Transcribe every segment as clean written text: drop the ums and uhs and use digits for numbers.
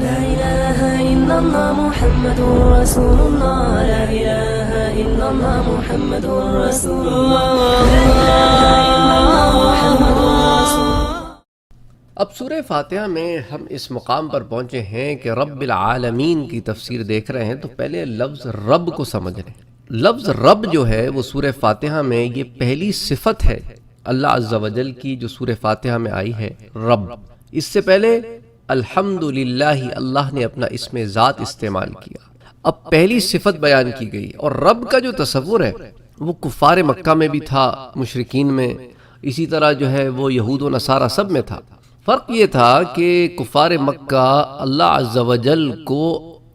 لا إله إلا الله محمد رسول الله لا إله إلا الله محمد رسول الله لا إله إلا الله محمد رسول الله۔ اب سورہ فاتحہ میں ہم اس مقام پر پہنچے ہیں کہ رب العالمین کی تفسیر دیکھ رہے ہیں، تو پہلے لفظ رب کو سمجھ رہے ہیں۔ لفظ رب جو ہے وہ سورہ فاتحہ میں یہ پہلی صفت ہے اللہ عز و جل کی جو سورہ فاتحہ میں آئی ہے، رب۔ اس سے پہلے الحمدللہ اللہ نے اپنا اسم ذات استعمال کیا، اب پہلی صفت بیان کی گئی۔ اور رب کا جو تصور ہے وہ کفار مکہ میں بھی تھا، مشرکین میں، اسی طرح جو ہے وہ یہود و نصارہ سب میں تھا۔ فرق یہ تھا کہ کفار مکہ اللہ عز و جل کو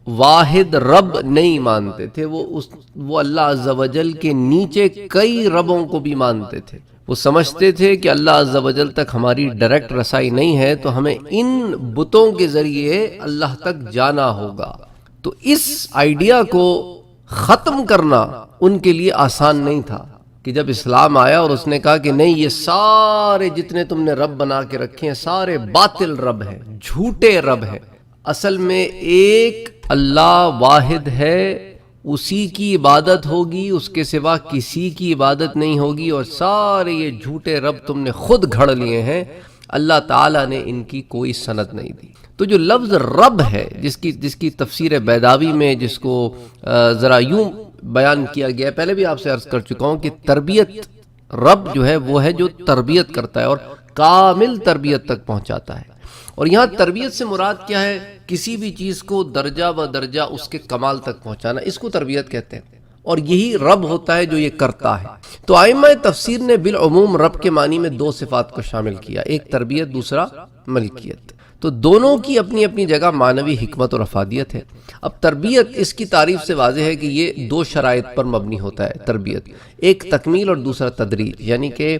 واحد رب نہیں مانتے تھے، وہ اللہ عز و جل کے نیچے کئی ربوں کو بھی مانتے تھے۔ وہ سمجھتے تھے کہ اللہ عز و جل تک ہماری ڈائریکٹ رسائی نہیں ہے تو ہمیں ان بتوں کے ذریعے اللہ تک جانا ہوگا۔ تو اس آئیڈیا کو ختم کرنا ان کے لیے آسان نہیں تھا کہ جب اسلام آیا اور اس نے کہا کہ نہیں، یہ سارے جتنے تم نے رب بنا کے رکھے ہیں سارے باطل رب ہیں، جھوٹے رب ہیں۔ اصل میں ایک اللہ واحد ہے، اسی کی عبادت ہوگی، اس کے سوا کسی کی عبادت نہیں ہوگی، اور سارے یہ جھوٹے رب تم نے خود گھڑ لیے ہیں، اللہ تعالیٰ نے ان کی کوئی سند نہیں دی۔ تو جو لفظ رب ہے جس کی تفسیر بیضاوی میں جس کو ذرا یوں بیان کیا گیا ہے، پہلے بھی آپ سے عرض کر چکا ہوں کہ تربیت، رب جو ہے وہ ہے جو تربیت کرتا ہے اور کامل تربیت تک پہنچاتا ہے۔ اور یہاں تربیت سے مراد کیا ہے؟ کسی بھی چیز کو درجہ و درجہ اس کے کمال تک پہنچانا، اس کو تربیت کہتے ہیں، اور یہی رب ہوتا ہے جو یہ کرتا ہے۔ تو ائمہ تفسیر نے بالعموم رب کے معنی میں دو صفات کو شامل کیا، ایک تربیت، دوسرا ملکیت۔ تو دونوں کی اپنی اپنی جگہ معنوی حکمت اور افادیت ہے۔ اب تربیت، اس کی تعریف سے واضح ہے کہ یہ دو شرائط پر مبنی ہوتا ہے تربیت، ایک تکمیل اور دوسرا تدریج، یعنی کہ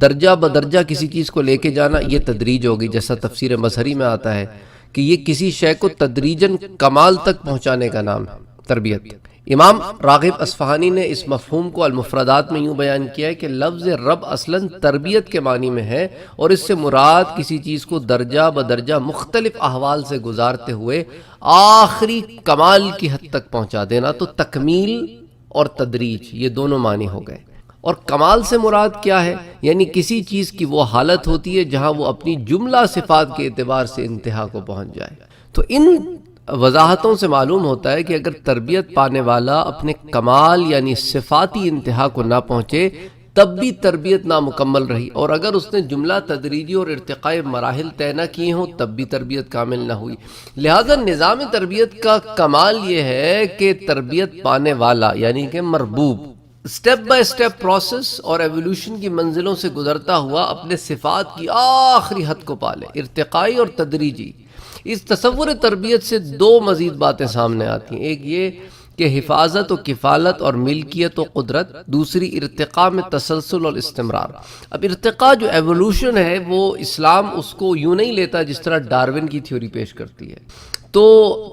درجہ بدرجہ کسی چیز کو لے کے جانا، یہ تدریج ہوگی، جیسا تفسیر مظہری میں آتا ہے کہ یہ کسی شے کو تدریجاً کمال تک پہنچانے کا نام ہے تربیت۔ امام راغب اصفہانی نے اس مفہوم کو المفردات میں یوں بیان کیا ہے کہ لفظ رب اصلاً تربیت کے معنی میں ہے، اور اس سے مراد کسی چیز کو درجہ بدرجہ مختلف احوال سے گزارتے ہوئے آخری کمال کی حد تک پہنچا دینا۔ تو تکمیل اور تدریج یہ دونوں معنی ہو گئے۔ اور کمال سے مراد کیا ہے؟ یعنی کسی چیز کی وہ حالت ہوتی ہے جہاں وہ اپنی جملہ صفات کے اعتبار سے انتہا کو پہنچ جائے۔ تو ان وضاحتوں سے معلوم ہوتا ہے کہ اگر تربیت پانے والا اپنے کمال یعنی صفاتی انتہا کو نہ پہنچے تب بھی تربیت نامکمل رہی، اور اگر اس نے جملہ تدریجی اور ارتقائی مراحل طے نہ کیے ہوں تب بھی تربیت کامل نہ ہوئی۔ لہذا نظام تربیت کا کمال یہ ہے کہ تربیت پانے والا یعنی کہ مربوب سٹیپ بائی سٹیپ پروسیس اور ایولیوشن کی منزلوں سے گزرتا ہوا اپنے صفات کی آخری حد کو پالے، ارتقائی اور تدریجی۔ اس تصور تربیت سے دو مزید باتیں سامنے آتی ہیں، ایک یہ کہ حفاظت و کفالت اور ملکیت و قدرت، دوسری ارتقاء میں تسلسل اور استمرار۔ اب ارتقاء جو ایولیوشن ہے وہ اسلام اس کو یوں نہیں لیتا جس طرح ڈارون کی تھیوری پیش کرتی ہے۔ تو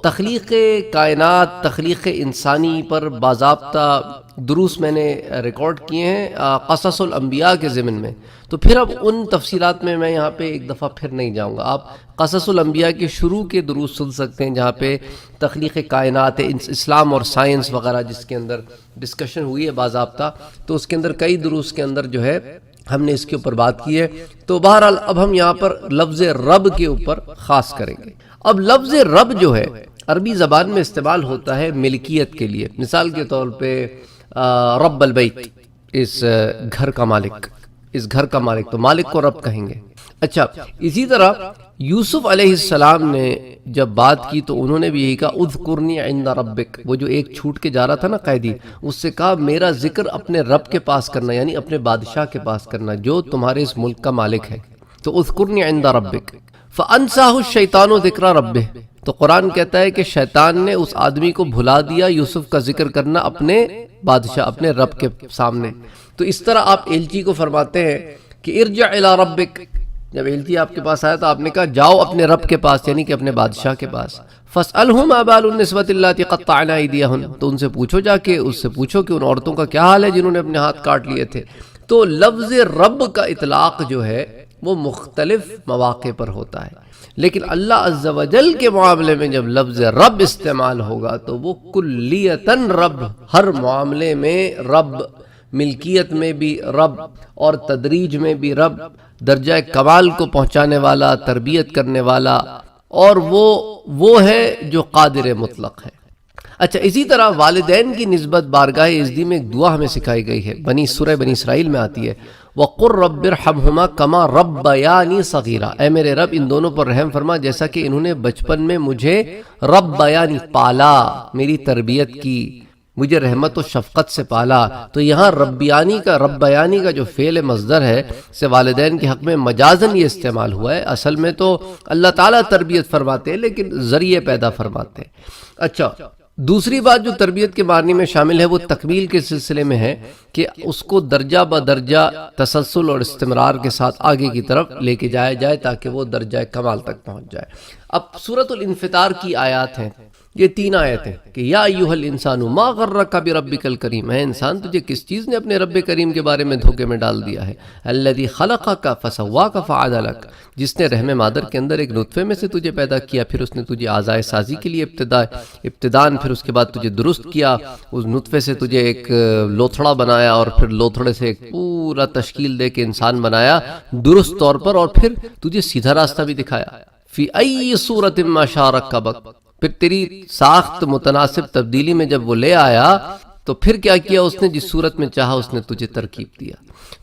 تخلیق کائنات، تخلیق انسانی پر باضابطہ دروس میں نے ریکارڈ کیے ہیں قصص الانبیاء کے ضمن میں، تو پھر اب ان تفصیلات میں یہاں پہ ایک دفعہ پھر نہیں جاؤں گا۔ آپ قصص الانبیاء کے شروع کے دروس سن سکتے ہیں جہاں پہ تخلیق کائنات، اسلام اور سائنس وغیرہ جس کے اندر ڈسکشن ہوئی ہے باضابطہ، تو اس کے اندر کئی دروس کے اندر جو ہے ہم نے اس کے اوپر بات کی ہے۔ تو بہرحال اب ہم یہاں پر لفظ رب کے اوپر خاص کریں گے۔ اب لفظ رب جو ہے عربی زبان میں استعمال ہوتا ہے ملکیت کے لیے، مثال کے طور پہ رب البیت، اس گھر کا مالک، اس گھر کا مالک، تو مالک کو رب کہیں گے۔ اچھا، اسی طرح یوسف علیہ السلام نے جب بات کی تو انہوں نے بھی یہی کہا اذکرنی عند ربک، وہ جو ایک چھوٹ کے جا رہا تھا نا قیدی، اس سے کہا میرا ذکر اپنے رب کے پاس کرنا، یعنی اپنے بادشاہ کے پاس کرنا جو تمہارے اس ملک کا مالک ہے۔ تو اذکرنی عند ربک فانساہ الشیطان ذکر ربہ، تو قرآن کہتا ہے کہ شیطان نے اس آدمی کو بھلا دیا یوسف کا ذکر کرنا اپنے بادشاہ، اپنے رب کے سامنے۔ تو اس طرح آپ ایلچی کو فرماتے ہیں کہ ارجع الی ربک، جب ایلچی آپ کے پاس آیا تو آپ نے کہا جاؤ اپنے رب کے پاس، یعنی کہ اپنے بادشاہ کے پاس۔ فاسألہ ما بال النسوۃ اللتی قطعن ایدیہن، تو ان سے پوچھو جا کے، اس سے پوچھو کہ ان عورتوں کا کیا حال ہے جنہوں نے اپنے ہاتھ کاٹ لیے تھے۔ تو لفظ رب کا اطلاق جو ہے وہ مختلف مواقع پر ہوتا ہے۔ لیکن اللہ عز و جل کے معاملے میں جب لفظ رب استعمال ہوگا تو وہ کلیتاً رب، ہر معاملے میں رب، ملکیت میں بھی رب اور تدریج میں بھی رب، درجہ کمال کو پہنچانے والا، تربیت کرنے والا، اور وہ ہے جو قادر مطلق ہے۔ اچھا، اسی طرح والدین کی نسبت بارگاہ عزدی میں ایک دعا ہمیں سکھائی گئی ہے، سورہ بنی اسرائیل میں آتی ہے، وَقُلْ رَبِّ ارْحَمْهُمَا كَمَا رَبَّيَانِي صَغِيرًا، اے میرے رب ان دونوں پر رحم فرما جیسا کہ انہوں نے بچپن میں مجھے ربیانی پالا، میری تربیت کی، مجھے رحمت و شفقت سے پالا۔ تو یہاں ربیانی کا جو فعل مصدر ہے سے والدین کے حق میں مجازن یہ استعمال ہوا ہے، اصل میں تو اللہ تعالیٰ تربیت فرماتے ہیں لیکن ذریعے پیدا فرماتے ہیں۔ اچھا، دوسری بات جو تربیت کے معنی میں شامل ہے وہ تکمیل کے سلسلے میں ہے کہ اس کو درجہ بدرجہ تسلسل اور استمرار کے ساتھ آگے کی طرف لے کے جایا جائے تاکہ وہ درجہ کمال تک پہنچ جائے۔ اب سورۃ الانفطار کی آیات ہیں، یہ 3 آیتیں کہ یا ایھا الانسان ما غرک بربک الکریم، اے انسان تجھے کس چیز نے اپنے رب کریم کے بارے میں دھوکے میں ڈال دیا ہے، الذی خلقک فسواک فعدلک، جس نے رحم مادر کے اندر ایک نطفے میں سے تجھے پیدا کیا، پھر اس نے تجھے اعضائے سازی کے لیے ابتداً پھر اس کے بعد تجھے درست کیا، اس نطفے سے تجھے ایک لوتھڑا بنایا اور پھر لوتھڑے سے ایک پورا تشکیل دے کے انسان بنایا درست طور پر، اور پھر تجھے سیدھا راستہ بھی دکھایا، فی ای صورت ما شاء رکبک، پھر تیری ساخت متناسب تبدیلی میں جب وہ لے آیا تو پھر کیا کیا اس نے، جس صورت میں چاہا اس نے تجھے ترکیب دیا۔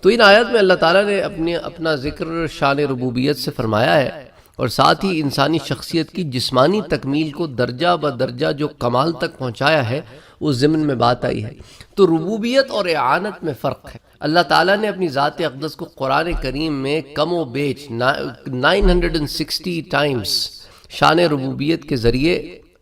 تو ان آیات میں اللہ تعالیٰ نے اپنا ذکر شان ربوبیت سے فرمایا ہے، اور ساتھ ہی انسانی شخصیت کی جسمانی تکمیل کو درجہ بدرجہ جو کمال تک پہنچایا ہے اس ضمن میں بات آئی ہے۔ تو ربوبیت اور اعانت میں فرق ہے۔ اللہ تعالیٰ نے اپنی ذات اقدس کو قرآن کریم میں کم و بیش 960 ٹائمز شان ربوبیت کے ذریعے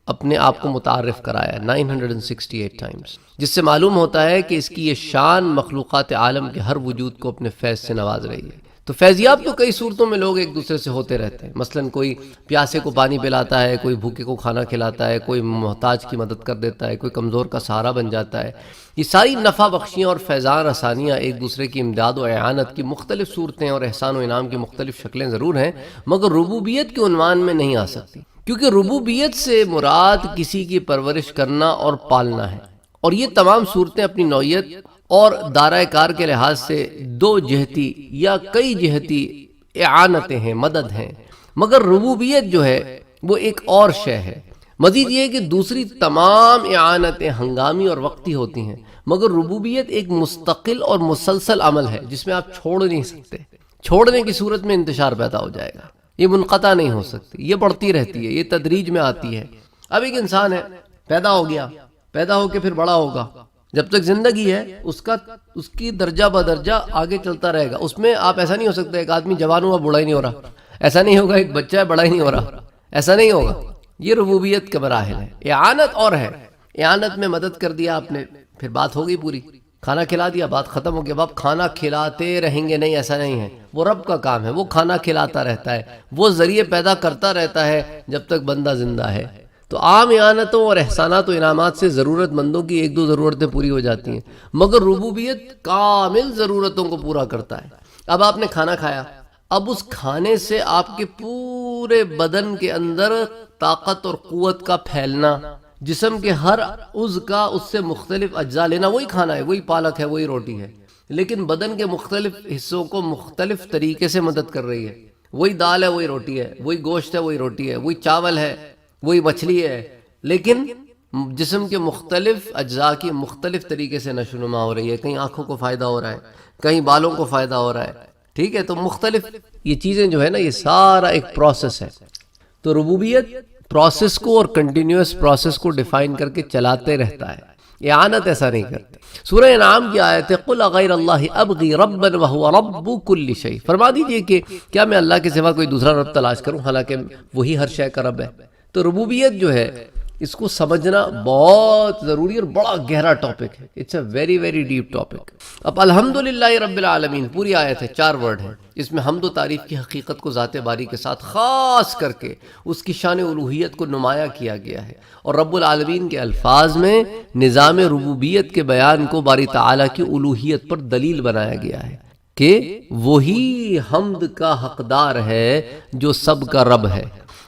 اپنے آپ کو متعارف کرایا، 968 ٹائمز، جس سے معلوم ہوتا ہے کہ اس کی یہ شان مخلوقات عالم کے ہر وجود کو اپنے فیض سے نواز رہی ہے۔ تو فیضیاب تو کئی صورتوں میں لوگ ایک دوسرے سے ہوتے رہتے ہیں، مثلا کوئی پیاسے کو پانی پلاتا ہے، کوئی بھوکے کو کھانا کھلاتا ہے، کوئی محتاج کی مدد کر دیتا ہے، کوئی کمزور کا سہارا بن جاتا ہے۔ یہ ساری نفع بخشیاں اور فیضان رسانیاں ایک دوسرے کی امداد و اعانت کی مختلف صورتیں اور احسان و انعام کی مختلف شکلیں ضرور ہیں، مگر ربوبیت کے عنوان میں نہیں آ سکتی، کیونکہ ربوبیت سے مراد کسی کی پرورش کرنا اور پالنا ہے، اور یہ تمام صورتیں اپنی نوعیت اور دارائے کار کے لحاظ سے 2 جہتی یا کئی جہتی اعانتیں ہیں، مدد ہیں، مگر ربوبیت جو ہے وہ ایک اور شے ہے۔ مزید یہ ہے کہ دوسری تمام اعانتیں ہنگامی اور وقتی ہوتی ہیں، مگر ربوبیت ایک مستقل اور مسلسل عمل ہے جس میں آپ چھوڑ نہیں سکتے، چھوڑنے کی صورت میں انتشار پیدا ہو جائے گا، یہ منقطع نہیں ہو سکتی، یہ بڑھتی رہتی ہے، یہ تدریج میں آتی ہے۔ اب ایک انسان ہے، پیدا ہو گیا، پیدا ہو کے پھر بڑا ہوگا، جب تک زندگی ہے اس کی درجہ بدرجہ آگے چلتا رہے گا، اس میں آپ ایسا نہیں ہو سکتا ایک آدمی جوان ہوا بوڑھا ہی نہیں ہو رہا، ایسا نہیں ہوگا ایک بچہ ہے بڑا ہی نہیں ہو رہا، ایسا نہیں ہوگا۔ یہ ربوبیت کے مراحل ہے۔ اعانت اور ہے، اعانت میں مدد کر دیا آپ نے، پھر بات ہو گئی پوری، کھانا کھلا دیا، بات ختم ہو گیا۔ اب آپ کھانا کھلاتے رہیں گے نہیں، ایسا نہیں ہے، وہ رب کا کام ہے، وہ کھانا کھلاتا رہتا ہے، وہ ذریعے پیدا کرتا رہتا ہے جب تک بندہ زندہ ہے۔ تو عام اعانتوں اور احسانات و انعامات سے ضرورت مندوں کی 1-2 ضرورتیں پوری ہو جاتی ہیں، مگر ربوبیت کامل ضرورتوں کو پورا کرتا ہے۔ اب آپ نے کھانا کھایا، اب اس کھانے سے آپ کے پورے بدن کے اندر طاقت اور قوت کا پھیلنا، جسم کے ہر عضو کا اس سے مختلف اجزاء لینا، وہی کھانا ہے، وہی پالک ہے، وہی روٹی ہے، لیکن بدن کے مختلف حصوں کو مختلف طریقے سے مدد کر رہی ہے۔ وہی دال ہے، وہی روٹی ہے، وہی گوشت ہے، وہی روٹی ہے، وہی چاول ہے، وہی مچھلی ہے، لیکن جسم کے مختلف اجزاء کی مختلف طریقے سے نشو و نما ہو رہی ہے۔ کہیں آنکھوں کو فائدہ ہو رہا ہے، کہیں بالوں کو فائدہ ہو رہا ہے، ٹھیک ہے؟ تو مختلف یہ چیزیں جو ہے نا، یہ سارا ایک پروسیس ہے۔ تو ربوبیت پروسیس کو اور کنٹینیوس پروسیس کو ڈیفائن کر کے چلاتے رہتا ہے، اعانت ایسا نہیں کرتے۔ سورہ انعام کی آیت ہے قل غیر اللہ ابغی ربا وہو رب کل شیء، فرما دیجئے کہ کیا میں اللہ کے سوا کوئی دوسرا رب تلاش کروں حالانکہ وہی ہر شے کا رب ہے۔ تو ربوبیت جو ہے اس کو سمجھنا بہت ضروری اور بڑا گہرا ٹاپک ہے، it's a very very deep topic. اب الحمدللہ رب العالمین پوری آیت ہے، 4 ورڈ ہیں، اس میں حمد و تعریف کی حقیقت کو ذات باری کے ساتھ خاص کر کے اس کی شان الوہیت کو نمایاں کیا گیا ہے، اور رب العالمین کے الفاظ میں نظام ربوبیت کے بیان کو باری تعالیٰ کی الوہیت پر دلیل بنایا گیا ہے۔ کہ وہی حمد کا حقدار ہے جو سب کا رب ہے۔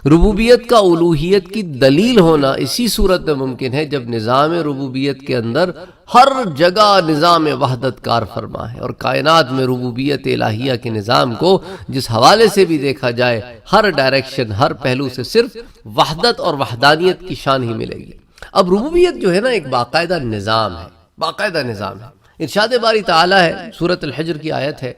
ربوبیت کا الوہیت کی دلیل ہونا اسی صورت میں ممکن ہے جب نظام ربوبیت کے اندر ہر جگہ نظام وحدت کار فرما ہے، اور کائنات میں ربوبیت الہیہ کے نظام کو جس حوالے سے بھی دیکھا جائے، ہر ڈائریکشن، ہر پہلو سے صرف وحدت اور وحدانیت کی شان ہی ملے گی۔ اب ربوبیت جو ہے نا ایک باقاعدہ نظام ہے، باقاعدہ نظام ہے۔ ارشاد باری تعالیٰ ہے، سورۃ الحجر کی آیت ہے،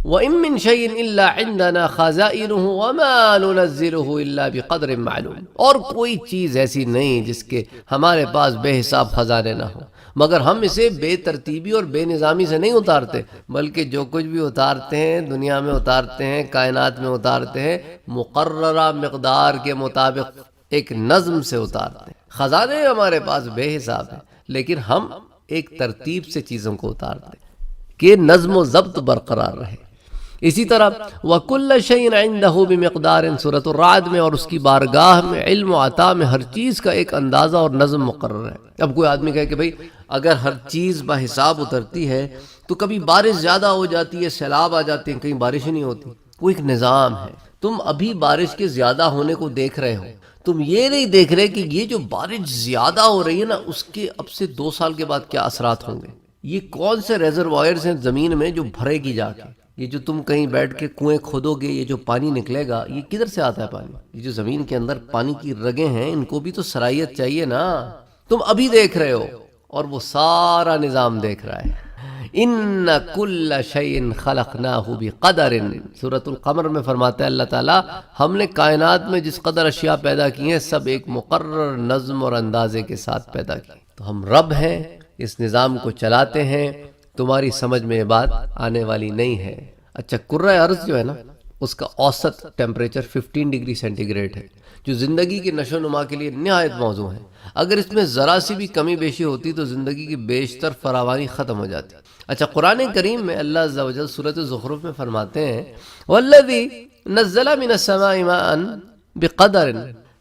وَإِن مِّن شَيْءٍ إِلَّا عِندَنَا خَزَائِنُهُ وَمَا نُنَزِّلُهُ إِلَّا بِقَدْرٍ مَّعْلُومٍ، اور کوئی چیز ایسی نہیں جس کے ہمارے پاس بے حساب خزانے نہ ہوں، مگر ہم اسے بے ترتیبی اور بے نظامی سے نہیں اتارتے، بلکہ جو کچھ بھی اتارتے ہیں دنیا میں اتارتے ہیں، کائنات میں اتارتے ہیں، مقررہ مقدار کے مطابق ایک نظم سے اتارتے ہیں۔ خزانے ہمارے پاس بے حساب ہیں، لیکن ہم ایک ترتیب سے چیزوں کو اتارتے ہیں کہ نظم و ضبط برقرار رہے۔ اسی طرح وَكُلَّ شَيْءٍ عِندَهُ بِمِقْدَارٍ سورۃ الرعد میں، اور اس کی بارگاہ میں علم و عطا میں ہر چیز کا ایک اندازہ اور نظم مقرر ہے۔ اب کوئی آدمی کہے کہ بھئی اگر ہر چیز بحساب اترتی ہے تو کبھی بارش زیادہ ہو جاتی ہے، سیلاب آ جاتے ہیں، کہیں بارش ہی نہیں ہوتی۔ وہ ایک نظام ہے۔ تم ابھی بارش کے زیادہ ہونے کو دیکھ رہے ہو، تم یہ نہیں دیکھ رہے کہ یہ جو بارش زیادہ ہو رہی ہے نا، اس کے اب سے 2 سال کے بعد کیا اثرات ہوں گے۔ یہ کون سے ریزروائرز ہیں زمین میں جو بھرے گی جا کے، یہ جو تم کہیں بیٹھ کے کنویں کھودو گے، یہ جو پانی نکلے گا، یہ کدھر سے آتا ہے پانی؟ یہ جو زمین کے اندر پانی کی رگیں ہیں، ان کو بھی تو صلاحیت چاہیے نا۔ تم ابھی دیکھ رہے ہو اور وہ سارا نظام دیکھ رہا ہے۔ ان کل شیء خلقناہ بقدر، سورۃ القمر میں فرماتا ہے اللہ تعالیٰ، ہم نے کائنات میں جس قدر اشیاء پیدا کی ہیں سب ایک مقرر نظم اور اندازے کے ساتھ پیدا کی۔ تو ہم رب ہیں، اس نظام کو چلاتے ہیں، تمہاری سمجھ میں یہ بات آنے والی نہیں ہے۔ اچھا، کرۂ ارض جو ہے نا، اس کا اوسط ٹیمپریچر 15 ڈگری سینٹی گریڈ ہے، جو زندگی کی نشو و نما کے لیے نہایت موزوں ہے۔ اگر اس میں ذرا سی بھی کمی بیشی ہوتی تو زندگی کی بیشتر فراوانی ختم ہو جاتی۔ اچھا، قرآن کریم میں اللہ عز و جل سورۃ زخرف میں فرماتے ہیں وَالَّذِي نَزَّلَ مِنَ السَّمَاءِ مَاءً بِقَدَرٍ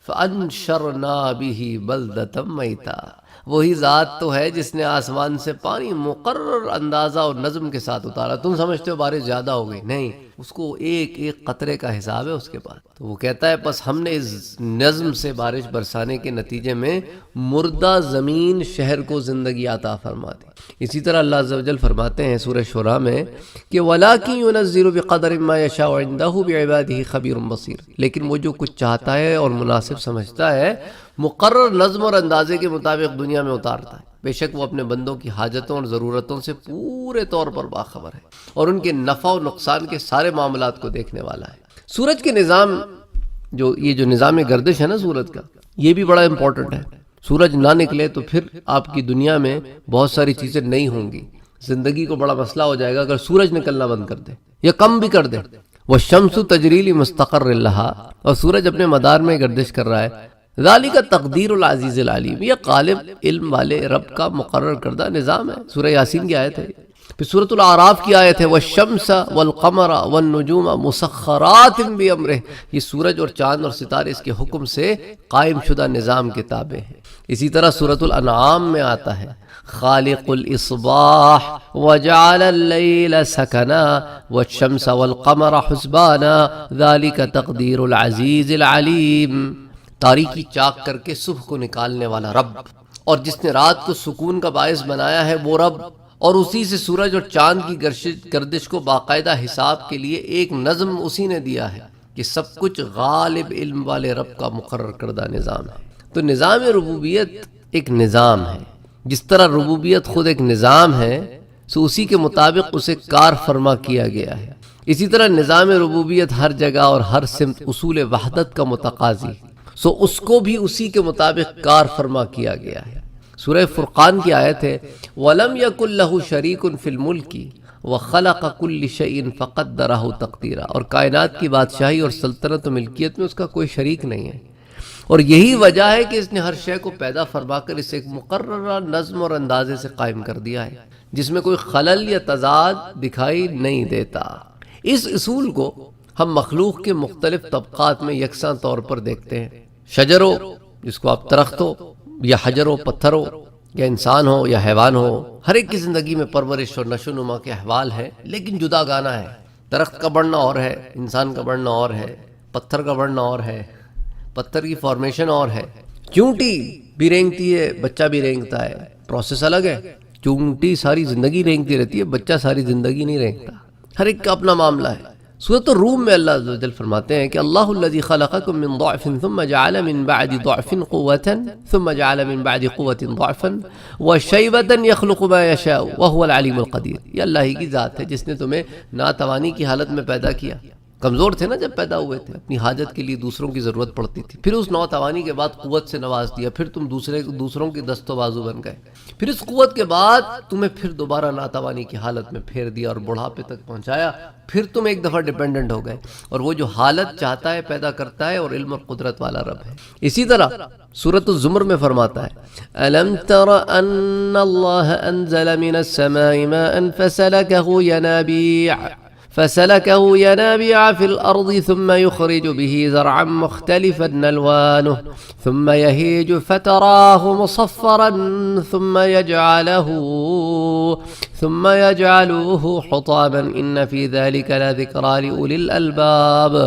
فَأَنشَرْنَا بِهِ بَلْدَةً مَيْتًا، وہی ذات تو ہے جس نے آسمان سے پانی مقرر اندازہ اور نظم کے ساتھ اتارا۔ تم سمجھتے ہو بارش زیادہ ہو گئی، نہیں، اس کو ایک ایک قطرے کا حساب ہے اس کے بعد۔ تو وہ کہتا ہے بس ہم نے اس نظم سے بارش برسانے کے نتیجے میں مردہ زمین شہر کو زندگی عطا فرما دی۔ اسی طرح اللہ عز و جل فرماتے ہیں سورہ شعراء میں کہ وَلَٰكِن يُنَزِّلُ بِقَدَرٍ مَّا يَشَاءُ وَعِندَهُ بِعِبَادِهِ خَبِيرٌ بَصِيرٌ، لیکن وہ جو کچھ چاہتا ہے اور مناسب سمجھتا ہے مقرر نظم اور اندازے کے مطابق دنیا میں اتارتا ہے۔ بے شک وہ اپنے بندوں کی حاجتوں اور ضرورتوں سے پورے طور پر باخبر ہے، اور ان کے نفع و نقصان کے سارے معاملات کو دیکھنے والا ہے۔ سورج کے نظام، یہ جو نظام گردش ہے نا سورج کا، یہ بھی بڑا امپورٹنٹ ہے۔ سورج نہ نکلے تو پھر آپ کی دنیا میں بہت ساری چیزیں نہیں ہوں گی، زندگی کو بڑا مسئلہ ہو جائے گا اگر سورج نکلنا بند کر دے یا کم بھی کر دے۔ وَالشَّمْسُ تَجْرِي لِمُسْتَقَرٍّ لَهَا، اور سورج اپنے مدار میں گردش کر رہا ہے۔ ذالک تقدیر العزیز العلیم، یہ غالب علم والے رب کا مقرر کردہ نظام ہے۔ سورہ یاسین کی آیت ہے۔ پھر سورۃ الاعراف کی آیت ہے والشمس والقمر والنجوم مسخرات بامرہ، یہ سورج اور چاند اور ستارے اس کے حکم سے قائم شدہ نظام کے تابع ہیں۔ اسی طرح سورۃ الانعام میں آتا ہے خالق الاصباح وجعل اللیل سکنا والشمس والقمر حسبانا ذالک تقدیر العزیز العلیم، تاریکی چاک کر کے صبح کو نکالنے والا رب، اور جس نے رات کو سکون کا باعث بنایا ہے وہ رب، اور اسی سے سورج اور چاند کی گردش کو باقاعدہ حساب کے لیے ایک نظم اسی نے دیا ہے کہ سب کچھ غالب علم والے رب کا مقرر کردہ نظام ہے۔ تو نظام ربوبیت ایک نظام ہے، جس طرح ربوبیت خود ایک نظام ہے سو اسی کے مطابق اسے کار فرما کیا گیا ہے۔ اسی طرح نظام ربوبیت ہر جگہ اور ہر سمت اصول وحدت کا متقاضی، سو اس کو بھی اسی کے مطابق کار فرما کیا گیا ہے۔ سورہ فرقان کی آیت ہے وَلَمْ يَكُنْ لَهُ شَرِيكٌ فِي الْمُلْكِ وَخَلَقَ كُلِّ شَيْءٍ فَقَدَّرَهُ تَقْدِيرًا، اور کائنات کی بادشاہی اور سلطنت و ملکیت میں اس کا کوئی شریک نہیں ہے، اور یہی وجہ ہے کہ اس نے ہر شے کو پیدا فرما کر اسے ایک مقررہ نظم اور اندازے سے قائم کر دیا ہے جس میں کوئی خلل یا تضاد دکھائی نہیں دیتا۔ اس اصول کو ہم مخلوق کے مختلف طبقات میں یکساں طور پر دیکھتے ہیں۔ شجر ہو، جس کو آپ درخت ہو، یا حجر ہو، پتھر ہو، یا انسان ہو یا حیوان ہو، ہر ایک کی زندگی میں پرورش اور نشو و نما کے احوال ہیں، لیکن جدا گانا ہے۔ درخت کا بڑھنا اور ہے، انسان کا بڑھنا اور ہے، پتھر کا بڑھنا اور ہے، پتھر کی فارمیشن اور ہے۔ چونٹی بھی رینگتی ہے، بچہ بھی رینگتا ہے، پروسیس الگ ہے۔ چونٹی ساری زندگی رینگتی رہتی ہے، بچہ ساری زندگی نہیں رینگتا، ہر ایک کا اپنا معاملہ ہے۔ سورۃ الروم میں اللہ عز و جل فرماتے ہیں کہ اللہ الذی خلقکم من ضعف ثم جعل من بعد ضعف قوة ثم جعل من بعد قوة ضعفا وشیبة یخلق ما یشاء وهو العلیم القدیر۔ یہ اللہ ہی کی ذات ہے جس نے تمہیں ناتوانی کی حالت میں پیدا کیا، کمزور تھے نا جب پیدا ہوئے تھے، اپنی حاجت کے لیے دوسروں کی ضرورت پڑتی تھی، پھر اس ناتوانی کے بعد قوت سے نواز دیا، پھر تم دوسروں کے دست و بازو بن گئے، پھر اس قوت کے بعد تمہیں پھر دوبارہ ناتوانی کی حالت میں پھیر دیا اور بڑھاپے تک پہنچایا، پھر تم ایک دفعہ ڈیپینڈنٹ ہو گئے، اور وہ جو حالت چاہتا ہے پیدا کرتا ہے، اور علم اور قدرت والا رب ہے۔ اسی طرح سورۃ الزمر میں فرماتا ہے أَلَمْ تَرَ أَنَّ اللَّهَ أَنزَلَ مِنَ السَّمَاءِ مَاءً فسلكه ينابيع في الأرض ثم يخرج به زرعا مختلفا ألوانه ثم يهيج فتراه مصفرا ثم يجعله حطاما إن في ذلك لذكرى لأولي الألباب۔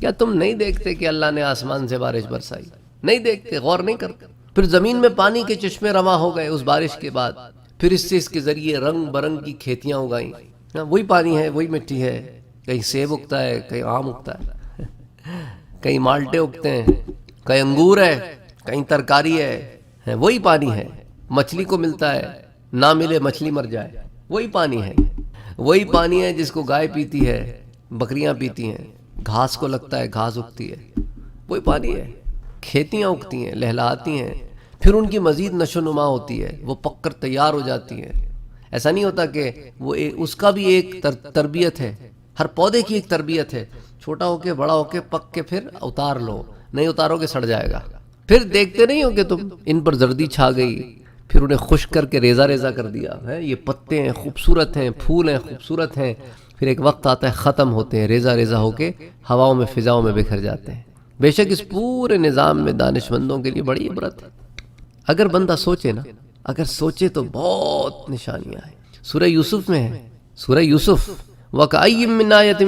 کیا تم نہیں دیکھتے کہ اللہ نے آسمان سے بارش برسائی؟ نہیں دیکھتے، غور نہیں کرتے؟ پھر زمین میں پانی کے چشمے رواں ہو گئے اس بارش کے بعد، پھر اس سے اس کے ذریعے رنگ برنگ کی کھیتیاں اگائیں، وہی پانی ہے، وہی مٹی ہے، کہیں سیب اگتا ہے، کہیں آم اگتا ہے، کہیں مالٹے اگتے ہیں، کہیں انگور ہے، کہیں ترکاری ہے، وہی پانی ہے۔ مچھلی کو ملتا ہے، نہ ملے مچھلی مر جائے، وہی پانی ہے۔ وہی پانی ہے جس کو گائے پیتی ہے، بکریاں پیتی ہیں، گھاس کو لگتا ہے، گھاس اگتی ہے، وہی پانی ہے۔ کھیتیاں اگتی ہیں، لہلاتی ہیں، پھر ان کی مزید نشو و نما ہوتی ہے، وہ پک کر تیار ہو جاتی ہیں۔ ایسا نہیں ہوتا کہ وہ اس کا بھی ایک تربیت ہے، ہر پودے کی ایک تربیت ہے، چھوٹا ہو کے بڑا ہو کے پک کے پھر اتار لو، نہیں اتارو گے سڑ جائے گا۔ پھر دیکھتے نہیں ہو کہ تم ان پر زردی چھا گئی، پھر انہیں خشک کر کے ریزہ ریزہ کر دیا ہے، یہ پتے ہیں، خوبصورت ہیں، پھول ہیں، خوبصورت ہیں، پھر ایک وقت آتا ہے ختم ہوتے ہیں، ریزہ ریزہ ہو کے ہواؤں میں فضاؤں میں بکھر جاتے ہیں۔ بے شک اس پورے نظام میں دانش مندوں کے لیے بڑی عبرت ہے۔ اگر بندہ سوچے نا، اگر سوچے تو بہت نشانیاں ہیں۔ سورہ یوسف میں ہے، سورہ یوسف، وَكَأَيٍّ مِّنْ آيَةٍ